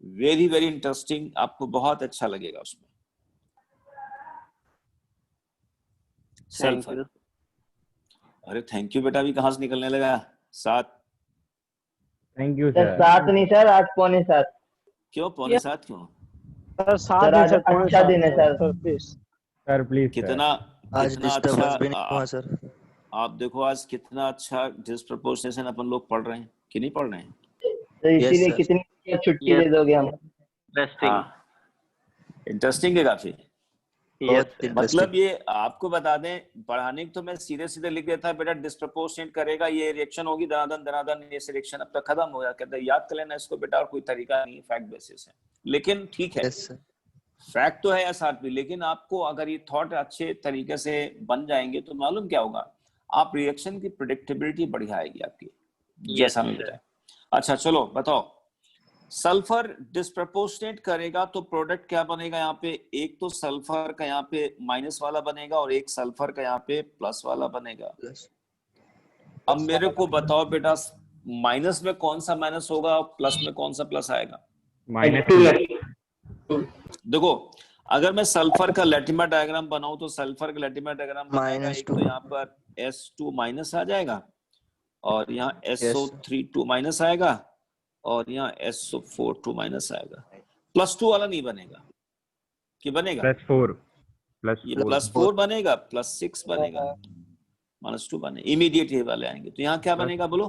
वेरी वेरी इंटरेस्टिंग, आपको बहुत अच्छा लगेगा उसमें। सल्फर, अरे थैंक यू बेटा, अभी कहां से निकलने लगा? 7। Thank you sir sir. 7 नहीं सर, आज 6:45। क्यों 6:45 क्यों? सर 7 दिन सर, अच्छा दिन है सर। सर प्लीज कितना आज कितना डिस्टर्बेंस भी नहीं अच्छा, हुआ सर। आप देखो आज कितना अच्छा डिस्प्रपोर्शनेशन अपन लोग पढ़ रहे हैं कि नहीं पढ़ रहे हैं? तो इसीलिए sir. कितनी छुट्टी दे दोगे हम? इंटरेस्टिंग है काफी। बहुत मतलब इंटरेस्टिंग। ये आपको बता दें, पढ़ाने की तो मैं सीधे सीधे लिख देता बेटा डिस्प्रपोर्शनेट करेगा, ये रिएक्शन होगी दनादन दनादन, ये रिएक्शन अब तक खत्म हो गया, कहता है याद कर लेना इसको बेटा, और कोई तरीका नहीं, फैक्ट बेसिस है। लेकिन ठीक है, यस सर। फैक्ट तो है या साथ भी, लेकिन आपको अगर ये थॉट अच्छे तरीके से बन जाएंगे तो मालूम क्या होगा, आप रिएक्शन की प्रेडिक्टेबिलिटी बढ़िया आएगी आपकी, जैसा मैं बताया। अच्छा चलो बताओ, सल्फर डिस्प्रपोर्शनेट करेगा तो प्रोडक्ट क्या बनेगा? यहाँ पे एक तो सल्फर का यहाँ पे माइनस वाला बनेगा और एक सल्फर का यहाँ पे प्लस वाला बनेगा। अब मेरे को बताओ बेटा, माइनस में कौन सा माइनस होगा और प्लस में कौन सा प्लस आएगा? -2। देखो अगर मैं सल्फर का लैटिमर डायग्राम बनाऊं तो सल्फर का लैटिमर डायग्राम बनाएगा, एक तो यहाँ पर S2 माइनस आ जाएगा और यहाँ SO3 2 माइनस आएगा और यहाँ SO4 2 माइनस आएगा। +2 वाला नहीं बनेगा, कि बनेगा? +4 ये +4 बनेगा, +6 बनेगा, -2 बनेगा, इमीडिएट ये वाले आएंगे। तो यहाँ क्या बनेगा बोलो?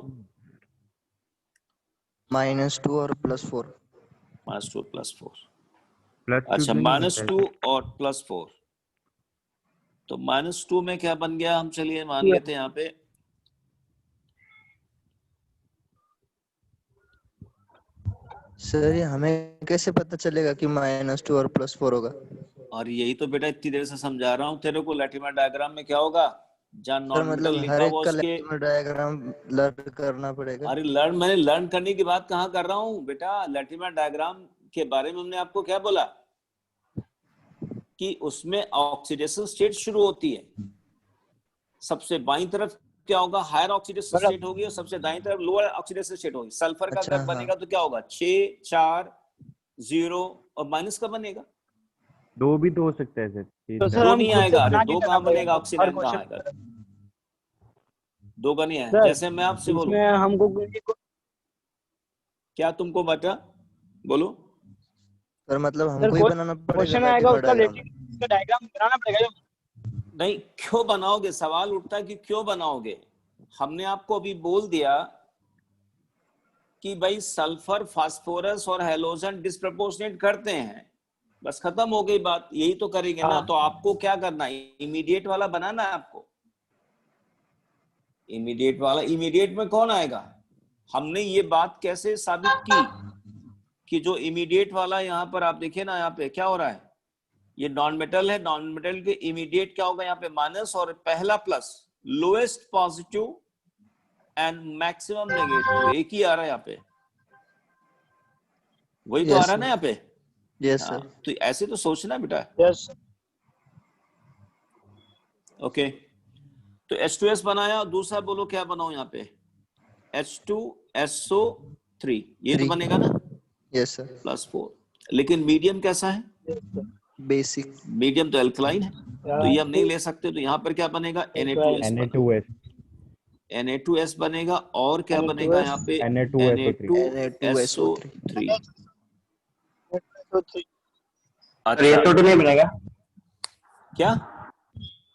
-2 और +4। -2 +4। +2 अच्छा, नहीं होता है। -2 और +4, तो -2 में क्या बन गया? हम चलिए मान लेते हैं यहाँ पे सर ये हमें कैसे पता चलेगा कि -2 और +4 होगा? और यही तो बेटा इतनी देर से समझा रहा हूँ तेरे को, लैटिमर डायग्राम में क्या होगा? जहाँ सर नॉन मतलब मेटल हर लिखा एक हुआ का उसके, लेक्चर डायग्राम लर्न करना पड़ेगा। अरे मैंने लर्न करने की बात कहाँ कर रहा हूँ बेटा। लैटिमर डायग्राम के बारे में हमने आपको क्या बोला कि उसमें ऑक्सीडेशन स्टेट शुरू होती है। सबसे बाईं तरफ क्या होगा, हायर ऑक्सीडेशन स्टेट होगी, और सबसे दाईं तरफ लोअर ऑक्सीडेशन स्टेट होगी। सल्फर का अच्छा, अगर हाँ। बनेगा तो क्या होगा, 6 4 0 और माइनस का बनेगा। 2 भी तो हो सकता है सर। तो सर 2 हम नहीं खुद से आएगा, अरे बना 2 के कहाँ करना पड़ेगा बनेगा, हर ऑक्सीडाइन कहाँ क्वेश्चन। आएगा, 2 का नहीं है। सर जैसे मैं आपसे बोलूं, इसमें हमको क्या तुमको बता, बोलो। सर मतलब सर हमको ही बनाना पड़ेगा क्वेश्चन आएगा लैटिमर उसका डायग्राम? लेटिन डायग्राम बनाना पड़ेगा। नहीं, क्यों बनाओगे, सवाल उठता है कि क्यों बनाओगे। हमने आपको अभी बोल दिया कि भाई सल्फर, फास्फोरस और हैलोजन डिस्प्रपोर्शनेट करते हैं, बस खत्म हो गई बात। यही तो करेंगे ना। तो आपको क्या करना है, इमीडिएट वाला बनाना है आपको। इमीडिएट वाला, इमीडिएट में कौन आएगा। हमने ये बात कैसे साबित की कि जो इमीडिएट वाला, यहाँ पर आप देखिए ना, यहाँ पे क्या हो रहा है, ये नॉन मेटल है, नॉन मेटल के इमीडिएट क्या होगा, यहाँ पे माइनस और पहला plus, lowest positive and maximum negative, एक ही आ रहा है यहाँ पे, वही तो आ Yes, रहा है ना यहाँ पे। यस हाँ, सर। तो ऐसे तो सोचना बेटा। यस ओके, तो H2S बनाया, दूसरा बोलो क्या बनाओ यहाँ पे, H2SO3, ये तो 3 बनेगा ना, यस सर। +4। लेकिन मीडियम कैसा है, बेसिक। मीडियम तो एल्कलाइन है, तो ये हम नहीं ले सकते। तो यहाँ पर क्या बनेगा, Na2S बनेगा, Na2S Na2S बनेगा। और क्या बनेगा यहाँ पे, Na2SO3 Na2SO3। अरे SO2 नहीं बनेगा। क्या,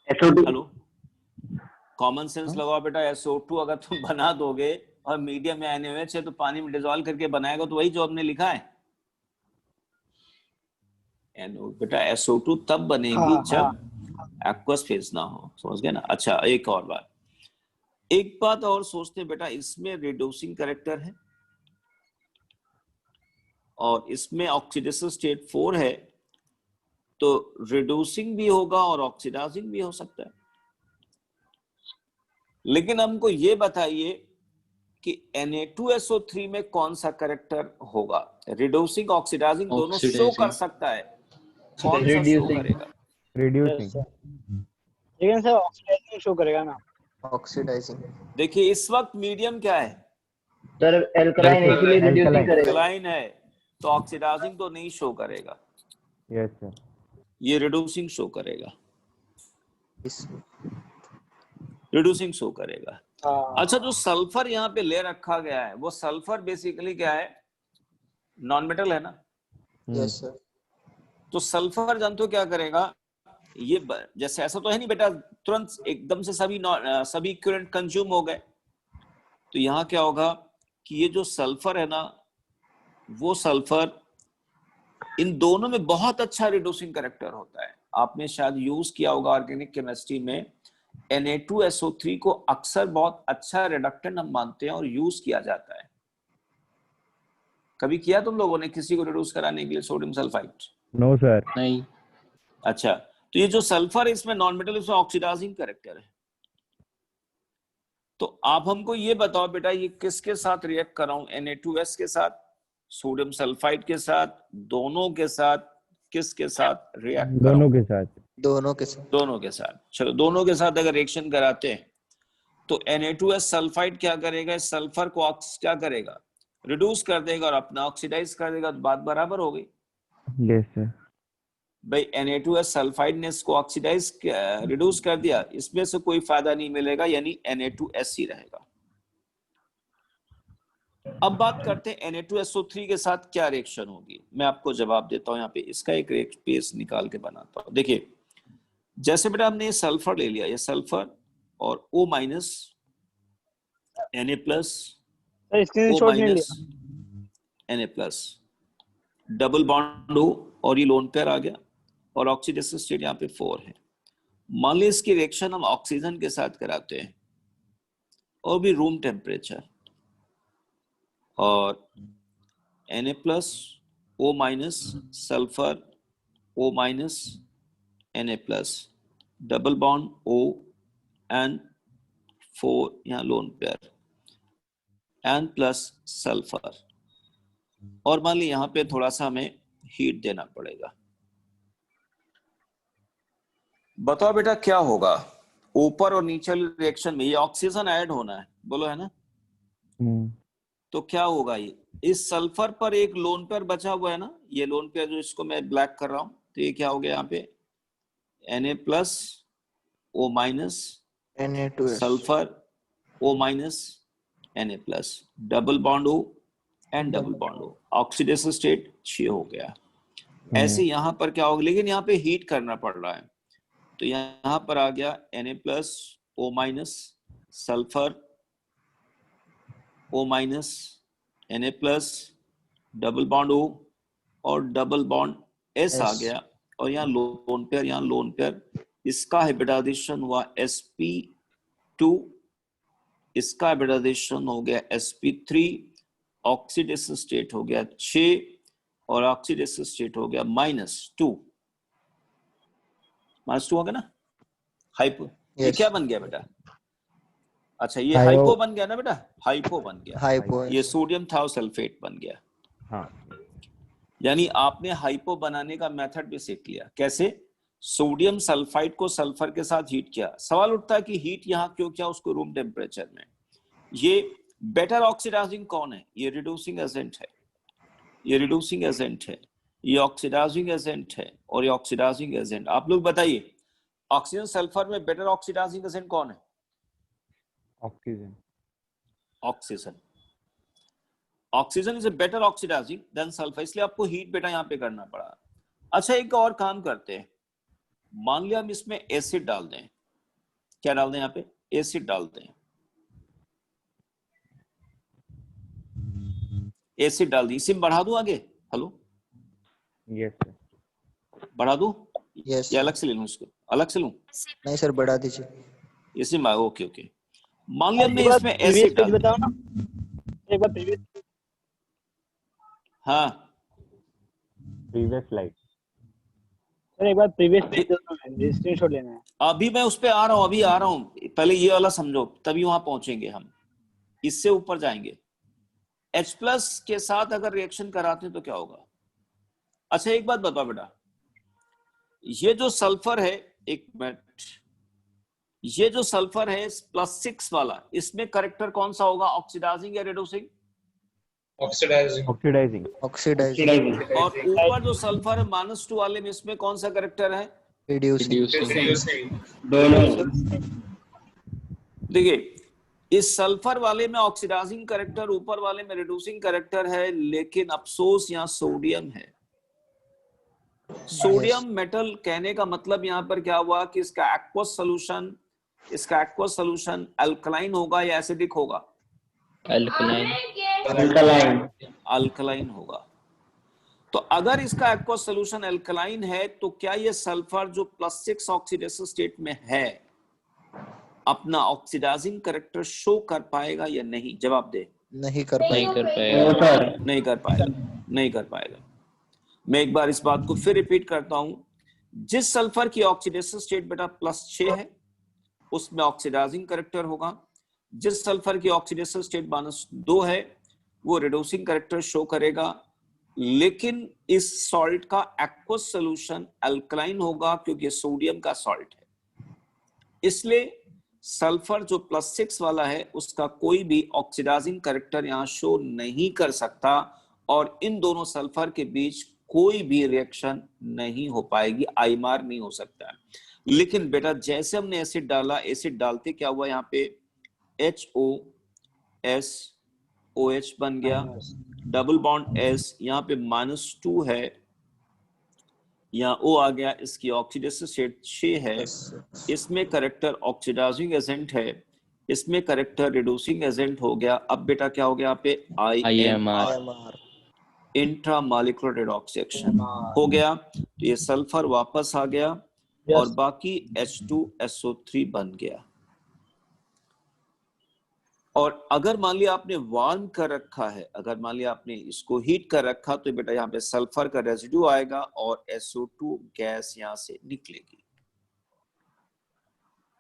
SO2 हेलो, कॉमन सेंस लगाओ बेटा। SO2 अगर तुम बना दोगे और मीडियम में NaOH है तो पानी में डिसॉल्व करके बनाएगा, तो वही जो हमने लिखा है। बेटा SO2 तब बनेगी जब एक्वस फेज ना हो, समझ गए ना। अच्छा, एक और बात, एक बात और सोचते हैं बेटा, इसमें रिड्यूसिंग कैरेक्टर है और इसमें ऑक्सीडेशन स्टेट 4 है, तो रिड्यूसिंग भी होगा और ऑक्सीडाइजिंग भी हो सकता है। लेकिन हमको ये बताइए कि Na2SO3 में कौन सा कैरेक्टर होगा, रिड्यूसिंग ऑक्सीडाइजिंग दोनों शो कर सकता है, कौन सा शो करेगा, रिड्यूसिंग। लेकिन सर ऑक्सीडाइजिंग शो करेगा ना। ऑक्सीडाइजिंग। देखिए इस वक्त मीडियम क्या है, सर एल्कलाइन है, इसलिए रिड्यूसिंग करेगा। एल्कलाइन है, तो ऑक्सीडाइजिंग तो नहीं शो करेगा, यस सर, ये रिड्यूसिंग शो करेगा, रिड्यूसिंग शो करेगा। अच्छा, जो सल्फर यहाँ पे ले रखा गया है, वो सल्फर बेसिकली क्या है, नॉन मेटल है ना। Yes sir. तो सल्फर जानते हो क्या करेगा, ये जैसे ऐसा तो है नहीं बेटा तुरंत एकदम से सभी इक्विवेलेंट कंज्यूम हो गए। तो यहाँ क्या होगा कि ये जो सल्फर है ना, वो सल्फर इन दोनों में बहुत अच्छा रिड्यूसिंग कैरेक्टर होता है। आपने शायद यूज किया होगा ऑर्गेनिक केमिस्ट्री में, Na2SO3 को अक्सर बहुत अच्छा रिडक्टेंट हम मानते हैं और यूज किया जाता है। कभी किया तुम लोगों ने किसी को रिड्यूस कराने के लिए सोडियम सल्फाइड? नो सर, नहीं। अच्छा, तो ये जो सल्फर है इसमें नॉन मेटल, इसमें ऑक्सीडाइजिंग कैरेक्टर है। तो आप हमको ये बताओ बेटा, ये किसके साथ रिएक्ट कर रहा हूं, Na2S के साथ, सोडियम सल्फाइड के साथ, दोनों के साथ, किसके साथ रिएक्ट कर रहा हूं? दोनों के साथ। दोनों के साथ। दोनों के साथ। चलो, दोनों के साथ अगर रिएक्शन कराते हैं तो Na2S सल्फाइड क्या करेगा, सल्फर को क्या करेगा, रिड्यूस कर देगा और अपना ऑक्सीडाइज कर देगा, तो बात बराबर हो गई। Yes sir. भाई Na2S सल्फाइड ने इसको ऑक्सीडाइज रिड्यूस कर दिया, इसमें से कोई फायदा नहीं मिलेगा, यानी Na2S ही रहेगा। अब बात करते हैं Na2SO3 के साथ क्या रिएक्शन होगी। मैं आपको जवाब देता हूं, यहाँ पे इसका एक पेज निकाल के बनाता हूं। देखिए, जैसे बेटा हमने ये सल्फर ले लिया, ये सल्फर और O minus Na plus O minus Na plus, double bond हो और ये लोन पेयर आ गया और ऑक्सीडेशन स्टेट यहाँ पे 4 है। मान ली इसकी रिएक्शन हम ऑक्सीजन के साथ कराते हैं और भी रूम टेम्परेचर, और Na plus O minus sulphur O minus Na plus, double bond O N4 यहाँ lone pair N plus sulphur, और मान ली यहाँ पे थोड़ा सा हमें हीट देना पड़ेगा। बताओ बेटा क्या होगा ऊपर और नीचे रिएक्शन में, ये ऑक्सीजन ऐड होना है, बोलो है ना? तो क्या होगा, ये इस सल्फर पर एक लोन पेयर बचा हुआ है ना, ये लोन पेयर जो इसको मैं ब्लैक कर रहा हूं, तो ये क्या हो गया यहाँ पे Na plus O minus Na2S sulphur O minus Na plus, double bond O and double bond O, oxidation state 6 हो गया। ऐसे यहाँ पर क्या होगा, लेकिन यहाँ पे हीट करना पड़ रहा है, तो यहाँ पर आ गया Na plus O minus sulphur O minus Na plus double bond O और डबल बॉन्ड S आ गया, और यहाँ लोन पेयर, इसका हाइब्रिडाइजेशन हुआ sp2, इसका हाइब्रिडाइजेशन हो गया sp3, ऑक्सीडेशन स्टेट हो गया 6 और ऑक्सीडेशन स्टेट हो गया -2 हो गया ना, हाइपो। ये क्या बन गया बेटा? अच्छा ये हाइपो बन गया ना बेटा, हाइपो बन गया, हाइपो, ये सोडियम थायोसल्फेट बन गया। हाँ, यानी आपने हाइपो बनाने का मेथड भी सीख लिया, कैसे सोडियम सल्फाइड को सल्फर के साथ हीट किया। सवाल उठता है कि हीट यहाँ क्यों किया उसको रूम टेम्परेचर में? ये बेटर ऑक्सीडाइजिंग कौन है? ये रिड्यूसिंग एजेंट है, ये रिड्यूसिंग एजेंट है, ये ऑक्सीडाइजिंग एजेंट है, और ये ऑक्सीडाइजिंग एजेंट। आप लोग बताइए ऑक्सीजन सल्फर में बेटर ऑक्सीडाइजिंग एजेंट कौन है? Oxygen. Oxygen, oxygen is a better oxidising than sulphur, इसलिए आपको हीट बेटा यहाँ पे करना पड़ा। अच्छा एक और काम करते हैं, मान लिया हम इसमें एसिड डाल दें, क्या डाल दें यहाँ पे? एसिड डाल दें, एसिड डाल दी, इसी में बढ़ा दूं आगे? Hello, yes sir. बढ़ा दूं यस या अलग से ले लूं? इसको अलग से लूं? नहीं सर, बढ़ा दीजिए। इसी में ओके ओके। मान लिया हमने इसमें प्रीवियस एसिड पेज डाल, बताओ ना, एक बार प्रीवियस, हाँ प्रीवियस स्लाइड। सर एक बार प्रीवियस पेज दो ना, स्क्रीनशॉट लेना है। अभी मैं उस पे आ रहा हूं, अभी आ रहा हूं, पहले ये वाला समझो तभी वहां पहुंचेंगे हम, इससे ऊपर जाएंगे। H प्लस के साथ अगर रिएक्शन कराते हैं तो क्या होगा? अच्छा एक बात बताओ बेटा, ये जो सल्फर है, एक मिनट, ये जो सल्फर है +6 वाला, इसमें करेक्टर कौन सा होगा, ऑक्सीडाइजिंग या रिड्यूसिंग? ऑक्सीडाइजिंग। ऑक्सीडाइजिंग। ऑक्सीडाइजिंग। और ऊपर जो सल्फर है -2 वाले में, इसमें कौन सा करेक्टर है? रिड्यूसिंग। दोनों। देखिए इस सल्फर वाले में ऑक्सीडाइजिंग करेक्टर, ऊपर वाले में रिड्यूसिंग करेक्टर है, लेकिन अफसोस यहाँ सोडियम है। सोडियम मेटल कहने का मतलब यहाँ पर क्या हुआ कि इसका एक्वस सोल्यूशन अल्कलाइन होगा या एसिडिक होगा? अल्कलाइन होगा। तो अगर इसका एक्वस सोल्यूशन अल्कलाइन है, तो क्या ये सल्फर जो +6 ऑक्सीडेशन स्टेट में है अपना ऑक्सीडाइजिंग करेक्टर शो कर पाएगा या नहीं? जवाब दे। नहीं कर पाएगा। नहीं कर पाएगा। मैं एक बार इस बात को फिर रिपीट करता हूं, जिस सल्फर की ऑक्सीडेशन स्टेट बेटा +6 है उसमें ऑक्सीडाइजिंग करेक्टर होगा, जिस सल्फर की ऑक्सीडेशन स्टेट -2 है वो रिड्यूसिंग करेक्टर शो करेगा, लेकिन इस सॉल्ट का एक्वस सॉल्यूशन अल्कलाइन होगा क्योंकि सोडियम का सॉल्ट है। इसलिए सल्फर जो +6 वाला है उसका कोई भी ऑक्सीडाइजिंग करेक्टर यहाँ शो नहीं कर सकता, और इन दोनों सल्फर के बीच कोई भी रिएक्शन नहीं हो पाएगी, आईमार नहीं हो सकता है। लेकिन बेटा जैसे हमने एसिड डाला, एसिड डालते क्या हुआ, यहाँ पे HOS OH बन गया, डबल बॉन्ड S, यहाँ पे -2 है, यहाँ O आ गया, इसकी ऑक्सीडेशन स्टेट 6 है, इसमें करेक्टर ऑक्सीडाइजिंग एजेंट है, इसमें करेक्टर रिड्यूसिंग एजेंट हो गया। अब बेटा क्या हो गया यहाँ पे IMR, इंट्रामॉलिक्यूलर रिडॉक्स रिएक्शन हो गया, तो ये सल्फर वापस आ गया और बाकी H2SO3 बन गया। और अगर मान लिया आपने वार्म कर रखा है, अगर मान लिया आपने इसको हीट कर रखा, तो बेटा यहाँ पे सल्फर का रेजिड्यू आएगा और SO2 गैस यहाँ से निकलेगी।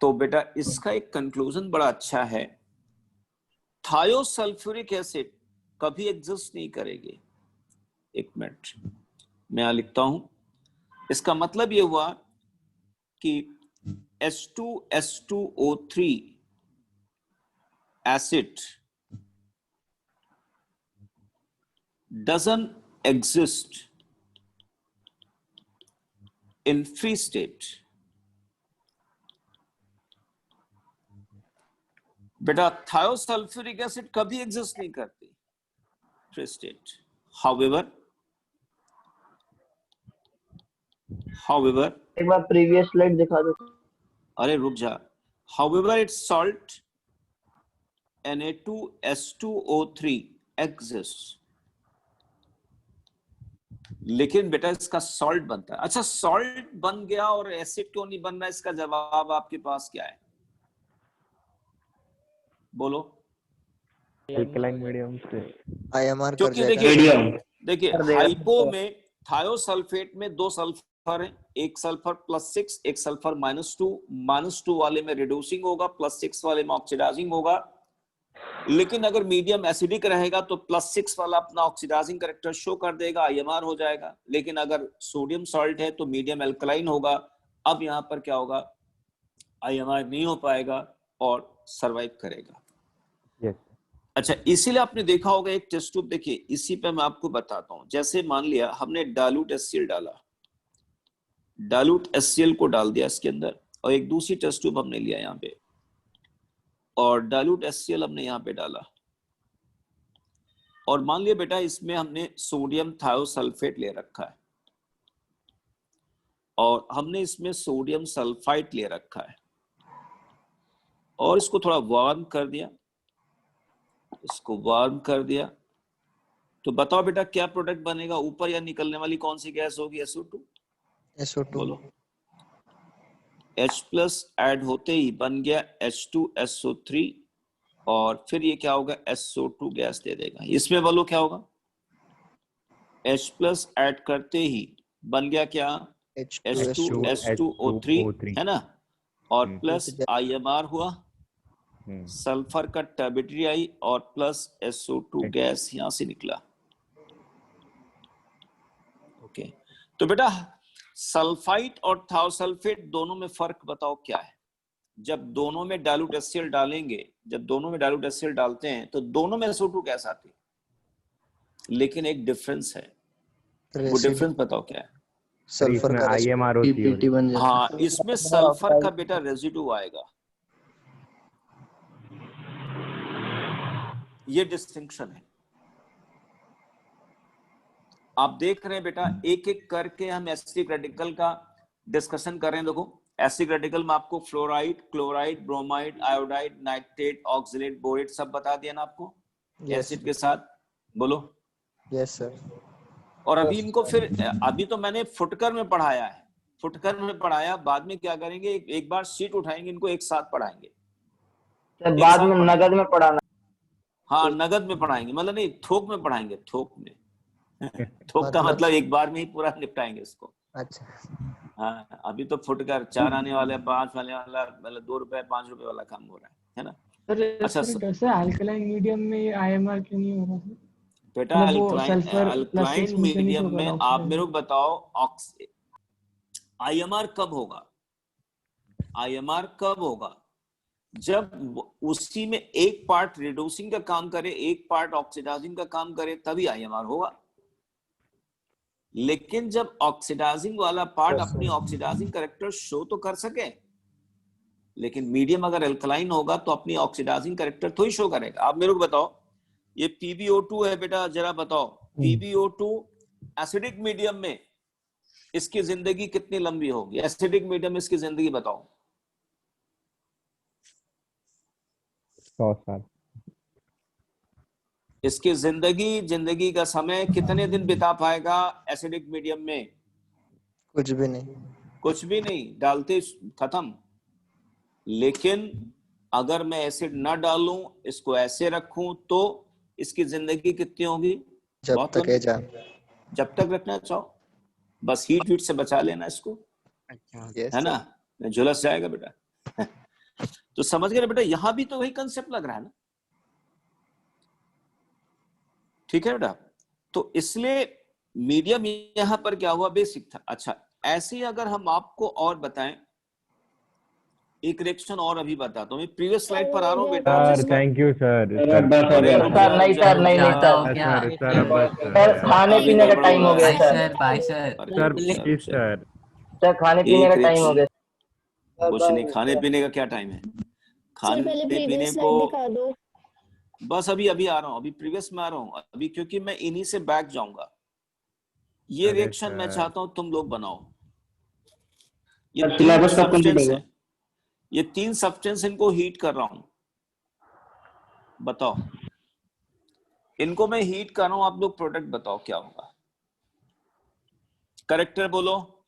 तो बेटा इसका एक कंक्लूजन बड़ा अच्छा है, थायोसल्फ्यूरिक एसिड कभी एग्जिस्ट नहीं करेगी। एक मिनट मैं यहां लिखता हूं। इसका मतलब ये हुआ कि H2SO3 acid doesn't exist in free state. बेटा थायोसल्फ्यूरिक एसिड कभी एग्जिस्ट नहीं करती फ्री स्टेट। however एक बार प्रीवियस स्लाइड दिखा दो। अरे रुक जा। however its salt Na2S2O3 exists। लेकिन बेटा इसका सॉल्ट बनता है। अच्छा सॉल्ट बन गया और एसिड क्यों नहीं बन रहा, इसका जवाब आपके पास क्या है? बोलो। अल्कलाइन मीडियम से IMR कर क्योंकि जाएगा। देखिए हाइपो में थायोसल्फेट में 2 सल्फर है, एक सल्फर +6 एक सल्फर -2 वाले में रिड्यूसिंग होगा, +6 वाले में ऑक्सीडाइजिंग होगा। लेकिन अगर मीडियम एसिडिक रहेगा तो +6 वाला अपना ऑक्सीडाइजिंग कैरेक्टर शो कर देगा, IMR हो जाएगा। लेकिन अगर सोडियम सॉल्ट है तो मीडियम एल्कलाइन होगा। अब यहाँ पर क्या होगा, IMR नहीं हो पाएगा और सरवाइव करेगा। यस अच्छा इसीलिए आपने देखा होगा एक टेस्ट ट्यूब, देखिए इसी पे मैं आपको बताता हूं। जैसे मान लिया हमने डाइल्यूट HCl डाला, डाइल्यूट HCl को डाल दिया इसके अंदर, और एक दूसरी टेस्ट ट्यूब हमने लिया यहाँ पे और डाइल्यूट HCl हमने यहाँ पे डाला, और मान लिया बेटा इसमें हमने सोडियम थायोसल्फेट ले रखा है और हमने इसमें सोडियम सल्फाइड ले रखा है और इसको थोड़ा वार्म कर दिया, इसको वार्म कर दिया, तो बताओ बेटा क्या प्रोडक्ट बनेगा? ऊपर या निकलने वाली कौन सी गैस होगी? SO2 बोलो। H+ ऐड होते ही बन गया H2SO3 और फिर ये क्या होगा, SO2 गैस दे देगा। इसमें बोलो क्या होगा, H+ ऐड करते ही बन गया क्या, H2SO3 है ना, और प्लस IMR हुआ, सल्फर का टर्बिडिटी आई और प्लस SO2 गैस यहां से निकला। ओके तो बेटा सल्फाइड और थायोसल्फेट दोनों में फर्क बताओ क्या है? जब दोनों में डाइल्यूट HCl डालेंगे, जब दोनों में डाइल्यूट HCl डालते हैं तो दोनों में SO2 गैस आती है, लेकिन एक डिफरेंस है। वो डिफरेंस बताओ क्या है? सल्फर का IMR होती है। हाँ इसमें सल्फर का बेटा रेजिड्यू आएगा, ये डिस्टिंक्शन है। आप देख रहे हैं बेटा एक एक करके हम एसिडिक रेडिकल का डिस्कशन कर रहे हैं। देखो एसिडिक रेडिकल में आपको fluoride, chloride, bromide, iodide, nitrate, oxalate, borate सब बता दिया ना आपको एसिड के साथ, बोलो। Yes sir. और अभी इनको फिर अभी तो मैंने फुटकर में पढ़ाया है, फुटकर में पढ़ाया, बाद में क्या करेंगे एक बार शीट उठाएंगे, इनको एक साथ पढ़ाएंगे। बाद में नगद में पढ़ाना। हाँ नगद में पढ़ाएंगे, मतलब नहीं थोक में पढ़ाएंगे, थोक में। थोक का मतलब एक बार में ही पूरा निपटाएंगे इसको। अच्छा हाँ अभी तो फुटकर 4 आने वाले, 5 आने वाला, मतलब 2 रुपए 5 रुपए वाला काम हो रहा है ना। अच्छा सर अल्कलाइन मीडियम में IMR क्यों नहीं हो रहा सर? बेटा अल्कलाइन मीडियम में आप मेरे को बताओ IMR कब होगा? IMR कब होगा? जब उसी में एक पार्ट रिड्यूसिंग का काम करे, एक पार्ट ऑक्सीडाइजिंग का काम करे, तभी IMR होगा। लेकिन जब ऑक्सीडाइजिंग वाला पार्ट अपनी ऑक्सीडाइजिंग कैरेक्टर शो तो कर सके, लेकिन मीडियम अगर अल्कलाइन होगा तो अपनी ऑक्सीडाइजिंग कैरेक्टर तो ही शो करेगा। आप मेरे को बताओ ये PbO2 है बेटा, जरा बताओ PbO2 एसिडिक मीडियम में इसकी जिंदगी कितनी लंबी होगी? एसिडिक मीडियम में इसकी जिंदगी बताओ। 100 साल। इसकी जिंदगी का समय कितने दिन बिता पाएगा एसिडिक मीडियम में? कुछ भी नहीं, कुछ भी नहीं, डालते खत्म। लेकिन अगर मैं एसिड ना डालूं, इसको ऐसे रखूं, तो इसकी जिंदगी कितनी होगी? जब तक है जान, जब तक रखना चाहो, बस हीट से बचा लेना इसको, है ना, झुलस जाएगा बेटा। तो समझ गए ना बेटा, यहां भी तो वही कंसेप्ट लग रहा है ना, ठीक है बेटा। तो इसलिए मीडियम यहां पर क्या हुआ, बेसिक था। अच्छा, ऐसे ही अगर हम आपको और बताएं, एक रिएक्शन और अभी बताता हूँ, मैं प्रीवियस स्लाइड पर आ रहा हूँ बेटा। Sir thank you sir. अरे रुक सर नहीं जाओ, सर, नहीं नहीं सर। सर अब बस सर खाने अभी पीने का गड़बड़ टाइम हो हो गया रहा है। Sir. Sir please sir. Sir खाने पीने का एक टाइम हो गया। कुछ नहीं, खाने पीने का क्या टाइम है, सर पहले खाने पीने प्रीवियस को स्लाइड दिखा दो। बस अभी आ रहा हूँ, अभी प्रीवियस में आ रहा हूँ अभी, क्योंकि मैं इन्हीं से बैक जाऊंगा। ये अरे रिएक्शन मैं सर। चाहता हूं तुम लोग बनाओ। ये सर, तीन syllabus कब complete सब्सटेंस होगा? है, ये तीन सब्सटेंस, इनको हीट कर रहा हूं। बताओ, इनको मैं हीट कर रहा हूं, आप लोग प्रोडक्ट बताओ क्या होगा। करेक्टर बोलो,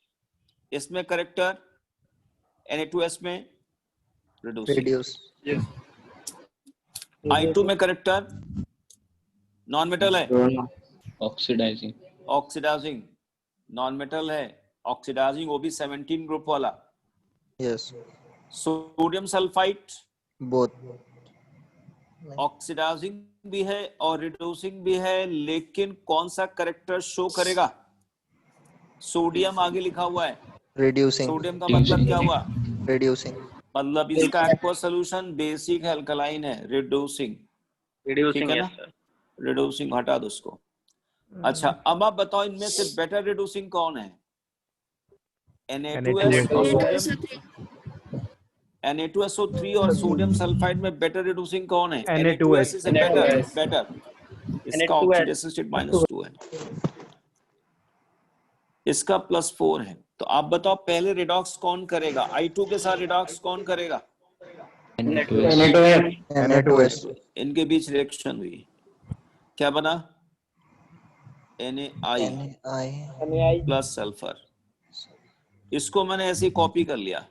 इसमें करेक्टर, Na2S में रिड्यूसिंग, reduce, I2 में करेक्टर, नॉन मेटल है, ऑक्सीडाइजिंग, ऑक्सीडाइजिंग, नॉन मेटल है, ऑक्सीडाइजिंग, वो भी 17 ग्रुप वाला। yes, sodium sulphide both, oxidising भी है और रिड्यूसिंग भी है, लेकिन कौन सा करेक्टर शो करेगा? सोडियम आगे लिखा हुआ है। reducing, सोडियम का मतलब क्या हुआ? reducing, मतलब इसका एक्वस सॉल्यूशन बेसिक है, अल्कलाइन है, रिड्यूसिंग, ठीक है ना? रिड्यूसिंग हटा दो उसको। अच्छा, अब आप बताओ इनमें से बेटर रिड्यूसिंग कौन है? Na2S और सोडियम, Na2SO3 और सोडियम सल्फाइड में बेटर रिड्यूसिंग कौन है? Na2S इज बेटर, इसका ऑक्सीडेशन स्टेट -2 है, इसका +4 है। तो आप बताओ पहले रिडॉक्स कौन करेगा? I2 के साथ रिडॉक्स कौन करेगा? Na2S, इनके बीच रिएक्शन हुई, क्या बना? NaI NaI, plus sulphur. इसको मैंने ऐसे ही कॉपी कर लिया,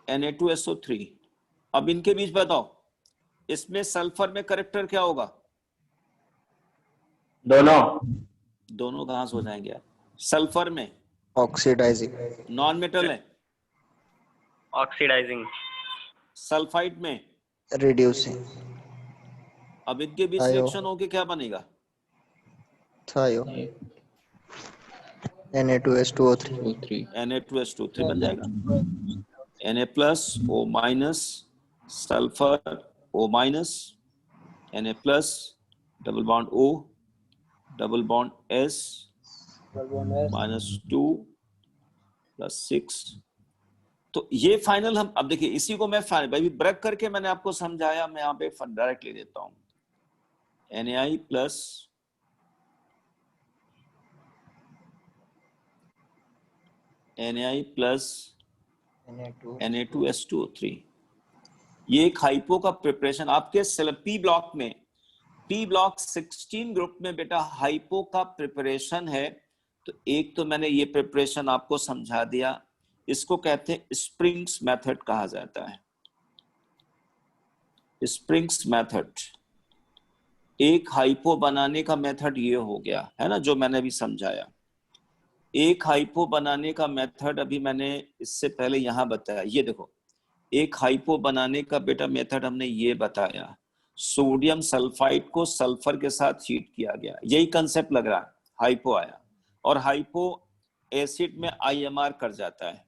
Na2SO3। अब इनके बीच बताओ, इसमें सल्फर में करेक्टर क्या होगा? दोनों कहां से हो जाएंगे यार? सल्फर में oxidizing, नॉन मेटल है, ऑक्सीडाइजिंग, सल्फाइड में। reducing, अब इनके बीच आयो। रिएक्शन होके क्या बनेगा? thio, Na2S2O3, O3, Na2S2O3 बन जाएगा। Na plus O minus sulphur O minus, Na plus double bond O double bond S -2 +6। तो ये फाइनल हम अब देखिए, इसी को मैं फाइनल भाई ब्रेक करके मैंने आपको समझाया, मैं यहाँ पे डायरेक्ट ले देता हूँ। NaI प्लस Na2S2O3, ये एक हाइपो का प्रिपरेशन आपके पी ब्लॉक में, पी ब्लॉक 16 ग्रुप में बेटा हाइपो का प्रिपरेशन है। तो एक तो मैंने ये प्रिपरेशन आपको समझा दिया, इसको कहते हैं स्प्रिंग्स मेथड कहा जाता है। स्प्रिंग्स मेथड, एक हाइपो बनाने का मेथड ये हो गया है ना, जो मैंने अभी समझाया। एक हाइपो बनाने का मेथड अभी मैंने इससे पहले यहां बताया, ये देखो, एक हाइपो बनाने का बेटा मेथड हमने ये बताया, सोडियम सल्फाइड को सल्फर के साथ हीट किया गया, यही कंसेप्ट लग रहा है। हाइपो आया और हाइपो एसिड में IMR कर जाता है,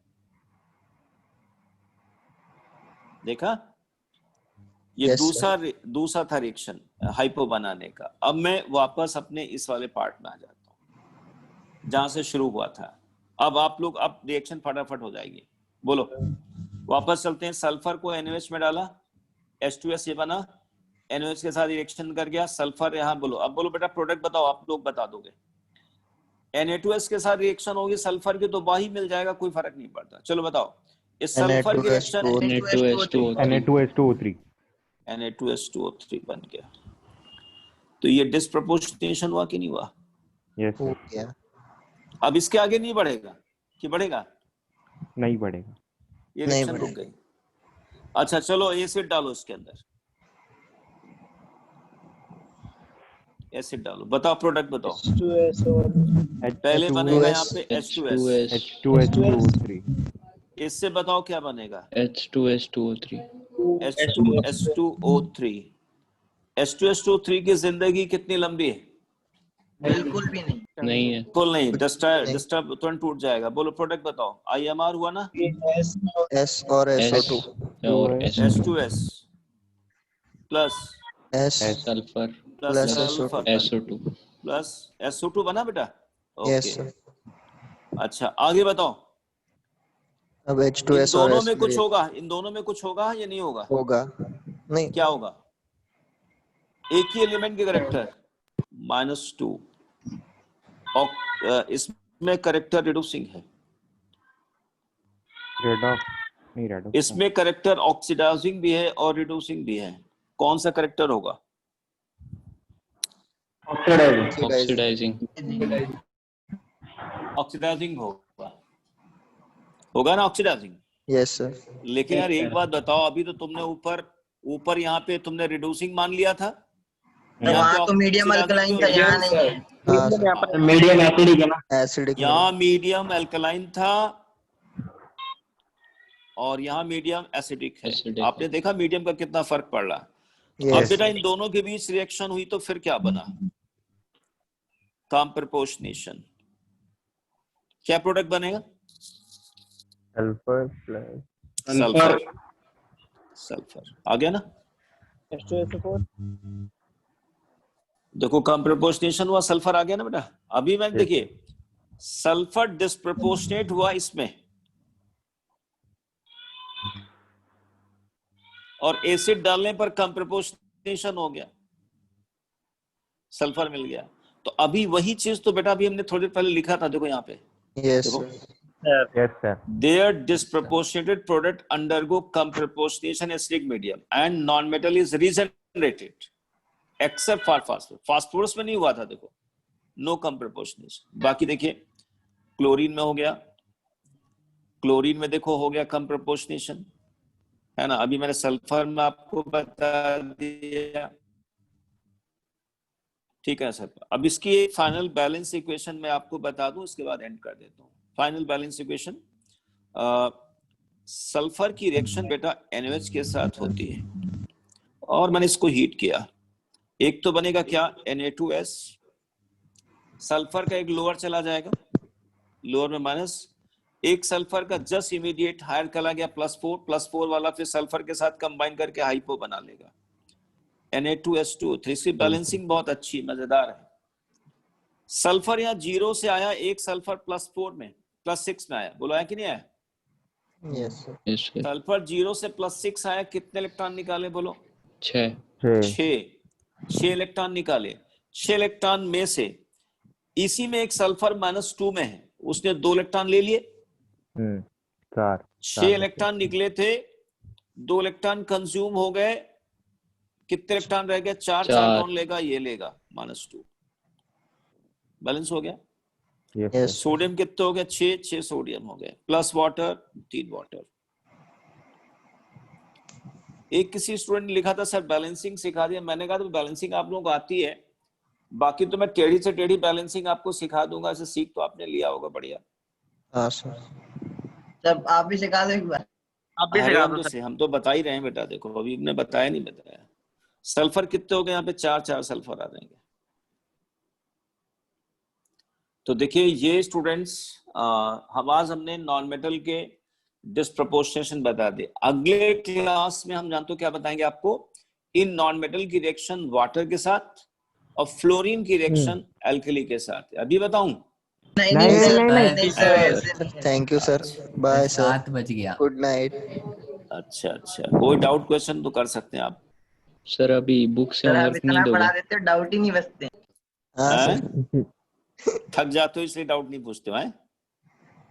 देखा? ये Yes, दूसरा था रिएक्शन हाइपो बनाने का। अब मैं वापस अपने इस वाले पार्ट में आ जाता हूं जहां से शुरू हुआ था। अब आप लोग, अब रिएक्शन फटाफट हो जाएगी, बोलो। वापस चलते हैं, सल्फर को NaOH में डाला, H2S ये बना, NaOH के साथ रिएक्शन कर गया, सल्फर यहाँ, बोलो अब बोलो बेटा प्रोडक्ट बताओ, आप लोग बता दोगे। Na2S के साथ रिएक्शन होगी सल्फर की तो बाही मिल जाएगा, कोई फर्क नहीं पड़ता। चलो बताओ, इस सल्फर की रिएक्शन Na2S2O3 Na2S2O3 बन गया। तो ये डिस्प्रोपोर्शनेशन हुआ कि नहीं हुआ? यस हो सर। गया, अब इसके आगे नहीं बढ़ेगा कि बढ़ेगा? नहीं बढ़ेगा। ये नहीं रिएक्शन रुक गई। अच्छा चलो एसिड डालो इसके अंदर, एसिड डालो, बताओ प्रोडक्ट बताओ। पहले बनेगा यहाँ पे H2S, H2S2O3, इससे बताओ क्या बनेगा? H2S2O3 H2S2O3। H2S2O3 की जिंदगी कितनी लंबी है? बिल्कुल भी नहीं। नहीं है। बिल्कुल नहीं, डिस्टर्ब तुरंत टूट जाएगा। बोलो प्रोडक्ट बताओ। IMR हुआ ना? S और SO2 और H2S plus S sulphur plus sulphur SO2 plus SO2 बना बेटा? Yes okay, sir. अच्छा आगे बताओ। अब इन H2S और दोनों S में कुछ होगा, इन दोनों में कुछ होगा या नहीं होगा? होगा नहीं। क्या होगा? एक ही एलिमेंट के करेक्टर -2 और इसमें करेक्टर रिड्यूसिंग है, रेडॉक्स इसमें करेक्टर ऑक्सीडाइजिंग भी है और रिड्यूसिंग भी है। कौन सा करेक्टर होगा? ऑक्सीडाइजिंग ऑक्सीडाइजिंग होगा ना, ऑक्सीडाइजिंग। Yes sir. लेकिन यार एक बात बताओ, अभी तो तुमने ऊपर यहाँ पे तुमने रिड्यूसिंग मान लिया था, यहाँ वहाँ तो मीडियम अल्कलाइन था, यहाँ नहीं है। हाँ सर, मीडियम एसिडिक है ना। एसिडिक यहाँ मीडियम अल्कलाइन था और यहाँ मीडियम एसिडिक है। Acidic आपने देखा मीडियम का कितना फर्क पड़ रहा। अब यस बेटा इन दोनों के बीच रिएक्शन हुई तो फिर क्या बना? कॉम्प्रपोर्शनेशन। क्या प्रोडक्ट बनेगा? Sulphur plus sulphur. सल्फर आ गया ना? H2SO4 देखो कॉम्प्रपोर्शनेशन हुआ, सल्फर आ गया ना बेटा। अभी मैं देखिए सल्फर डिस्प्रपोर्शनेट हुआ इसमें और एसिड डालने पर कॉम्प्रपोर्शनेशन हो गया, सल्फर मिल गया। तो अभी वही चीज तो बेटा अभी हमने थोड़ी देर पहले लिखा था, देखो यहाँ पे। यस देखो yes sir their disproportionate product undergo comproportionation acidic medium and non-metal is regenerated except for phosphorus। phosphorus में नहीं हुआ था, देखो no comproportionation। बाकी देखिए क्लोरीन में हो गया, क्लोरीन में देखो हो गया comproportionation, है ना। अभी मैंने सल्फर में आपको बता दिया, ठीक है सर। अब इसकी एक फाइनल बैलेंस इक्वेशन मैं आपको बता दूं, इसके बाद एंड कर देता हूं। फाइनल बैलेंस इक्वेशन, सल्फर की रिएक्शन बेटा NaOH के साथ होती है और मैंने इसको हीट किया। एक तो बनेगा क्या? Na2S, सल्फर का एक लोअर चला जाएगा, लोअर में माइनस, एक सल्फर का जस्ट इमीडिएट हायर चला गया +4 वाला फिर सल्फर के साथ कंबाइन करके हाइपो बना लेगा Na2S2O3। इसकी बैलेंसिंग बहुत अच्छी मजेदार है। सल्फर यहाँ 0 से आया, एक सल्फर +4 में +6 में आया, बोलो आया कि नहीं आया? Yes sir. yes sir sulphur 0 से +6 आया, कितने इलेक्ट्रॉन निकाले बोलो? 6 6 इलेक्ट्रॉन निकाले। 6 इलेक्ट्रॉन में से इसी में एक सल्फर -2 में है, उसने 2 इलेक्ट्रॉन ले लिए। 6 इलेक्ट्रॉन निकले थे, 2 इलेक्ट्रॉन कंज्यूम हो गए, कितने इलेक्ट्रॉन रह गए? 4 कौन लेगा? ये लेगा -2। बैलेंस हो गया। यस सोडियम कितने हो गए? 6 सोडियम हो गए, प्लस वाटर 3 वाटर। एक किसी स्टूडेंट ने लिखा था सर बैलेंसिंग सिखा दिया, मैंने कहा तो बैलेंसिंग आप लोगों को आती है, बाकी तो मैं टेढ़ी से टेढ़ी बैलेंसिंग आपको सिखा दूंगा, ऐसे सीख तो आपने लिया होगा बढ़िया। हाँ सर। तब आप भी सिखा दो एक बार। आप भी अरे सिखा हम दो तो सर। हम तो बता ही रहे हैं बेटा, देखो अभी हमने बताया नहीं बताया। सल्फर कितने हो गए यहाँ पे? 4 सल्फर आ जाएंगे। तो देखिए ये स्टूडेंट्स आज हमने नॉन मेटल के डिस्प्रपोर्शनेशन बता दिए। अगले क्लास में हम जानते हो क्या बताएंगे आपको? इन नॉन मेटल की रिएक्शन वाटर के साथ और फ्लोरीन की रिएक्शन एल्कली के साथ। अभी बताऊं? नहीं sir. Thank you sir. Bye sir. 7 बज गया। Good night. अच्छा, कोई डाउट क्वेश्चन तो कर सकते हैं आप। सर अभी बुक से सर आप होमवर्क नहीं इतना दोगे? पढ़ा देते हो, डाउट ही नहीं बचते। हाँ हैं? सर। थक जाते हो इसलिए डाउट नहीं पूछते हो हैं?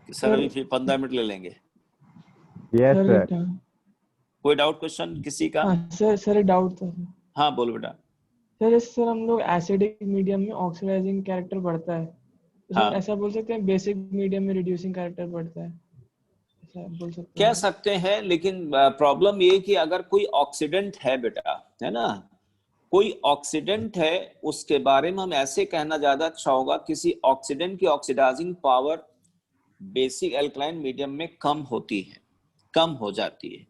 कि सर अभी फिर 15 मिनट ले लेंगे। यस सर कोई डाउट क्वेश्चन किसी का? सर एक डाउट था सर। हाँ बोलो बेटा। सर हम लोग एसिडिक मीडियम में ऑक्सीडाइजिंग कैरेक्टर बढ़ता है, तो हाँ। ऐसा बोल सकते हैं बेसिक मीडियम में रिड्यूसिंग कैरेक्टर बढ़ता है, ऐसा बोल सकते कह हैं? सकते हैं, लेकिन प्रॉब्लम ये कि अगर कोई ऑक्सीडेंट है बेटा, है ना, कोई ऑक्सीडेंट है, उसके बारे में हम ऐसे कहना ज्यादा अच्छा होगा, किसी ऑक्सीडेंट की oxidising power basic alkaline medium में कम होती है। कम हो जाती है।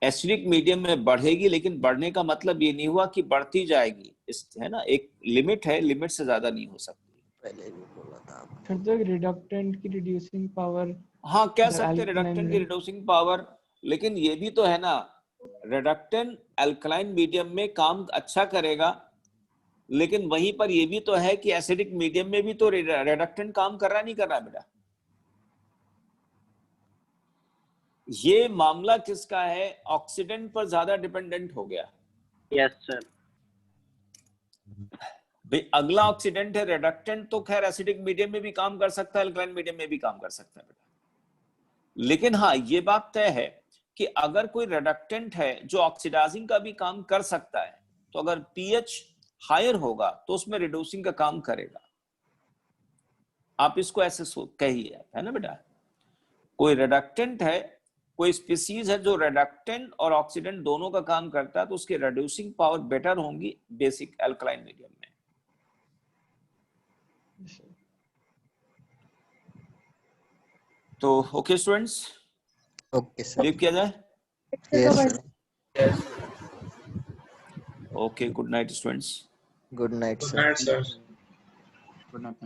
एसिडिक मीडियम में बढ़ेगी, लेकिन बढ़ने का मतलब ये नहीं हुआ कि बढ़ती जाएगी, है ना, एक लिमिट है, लिमिट से ज्यादा नहीं हो सकती। पहले भी बोला था आपने। फिर तो रिडक्टेंट की रिड्यूसिंग पावर, हाँ कह The सकते हैं रिडक्टेंट की alkaline रिड्यूसिंग पावर, लेकिन ये भी तो है ना, रिडक्टेंट अल्कलाइन मीडियम में काम अच्छा करेगा, लेकिन वहीं पर ये भी तो है कि एसिडिक मीडियम में भी तो रिडक्टेंट काम कर रहा नहीं कर रहा बेटा। ये मामला किसका है, ऑक्सीडेंट पर ज्यादा डिपेंडेंट हो गया। Yes sir. भाई अगला ऑक्सीडेंट है रिडक्टेंट, तो खैर एसिडिक मीडियम में भी काम कर सकता है, अल्कलाइन मीडियम में भी काम कर सकता है बेटा। लेकिन हाँ ये बात तय है कि अगर कोई रिडक्टेंट है जो ऑक्सीडाइजिंग का भी काम कर सकता है, तो अगर पीएच हायर होगा तो उसमें रिड्यूसिंग का काम करेगा। आप इसको ऐसे कहिए, है ना बेटा, कोई रिडक्टेंट है, कोई स्पीसीज है जो रिडक्टेंट और ऑक्सीडेंट दोनों का काम करता है, तो उसकी रिड्यूसिंग पावर बेटर होंगी बेसिक अल्कलाइन मीडियम में। तो okay students, okay sir. Leave किया जाए। Yes sir. Okay, good night students. Good night Good sir. night, sir. Good night.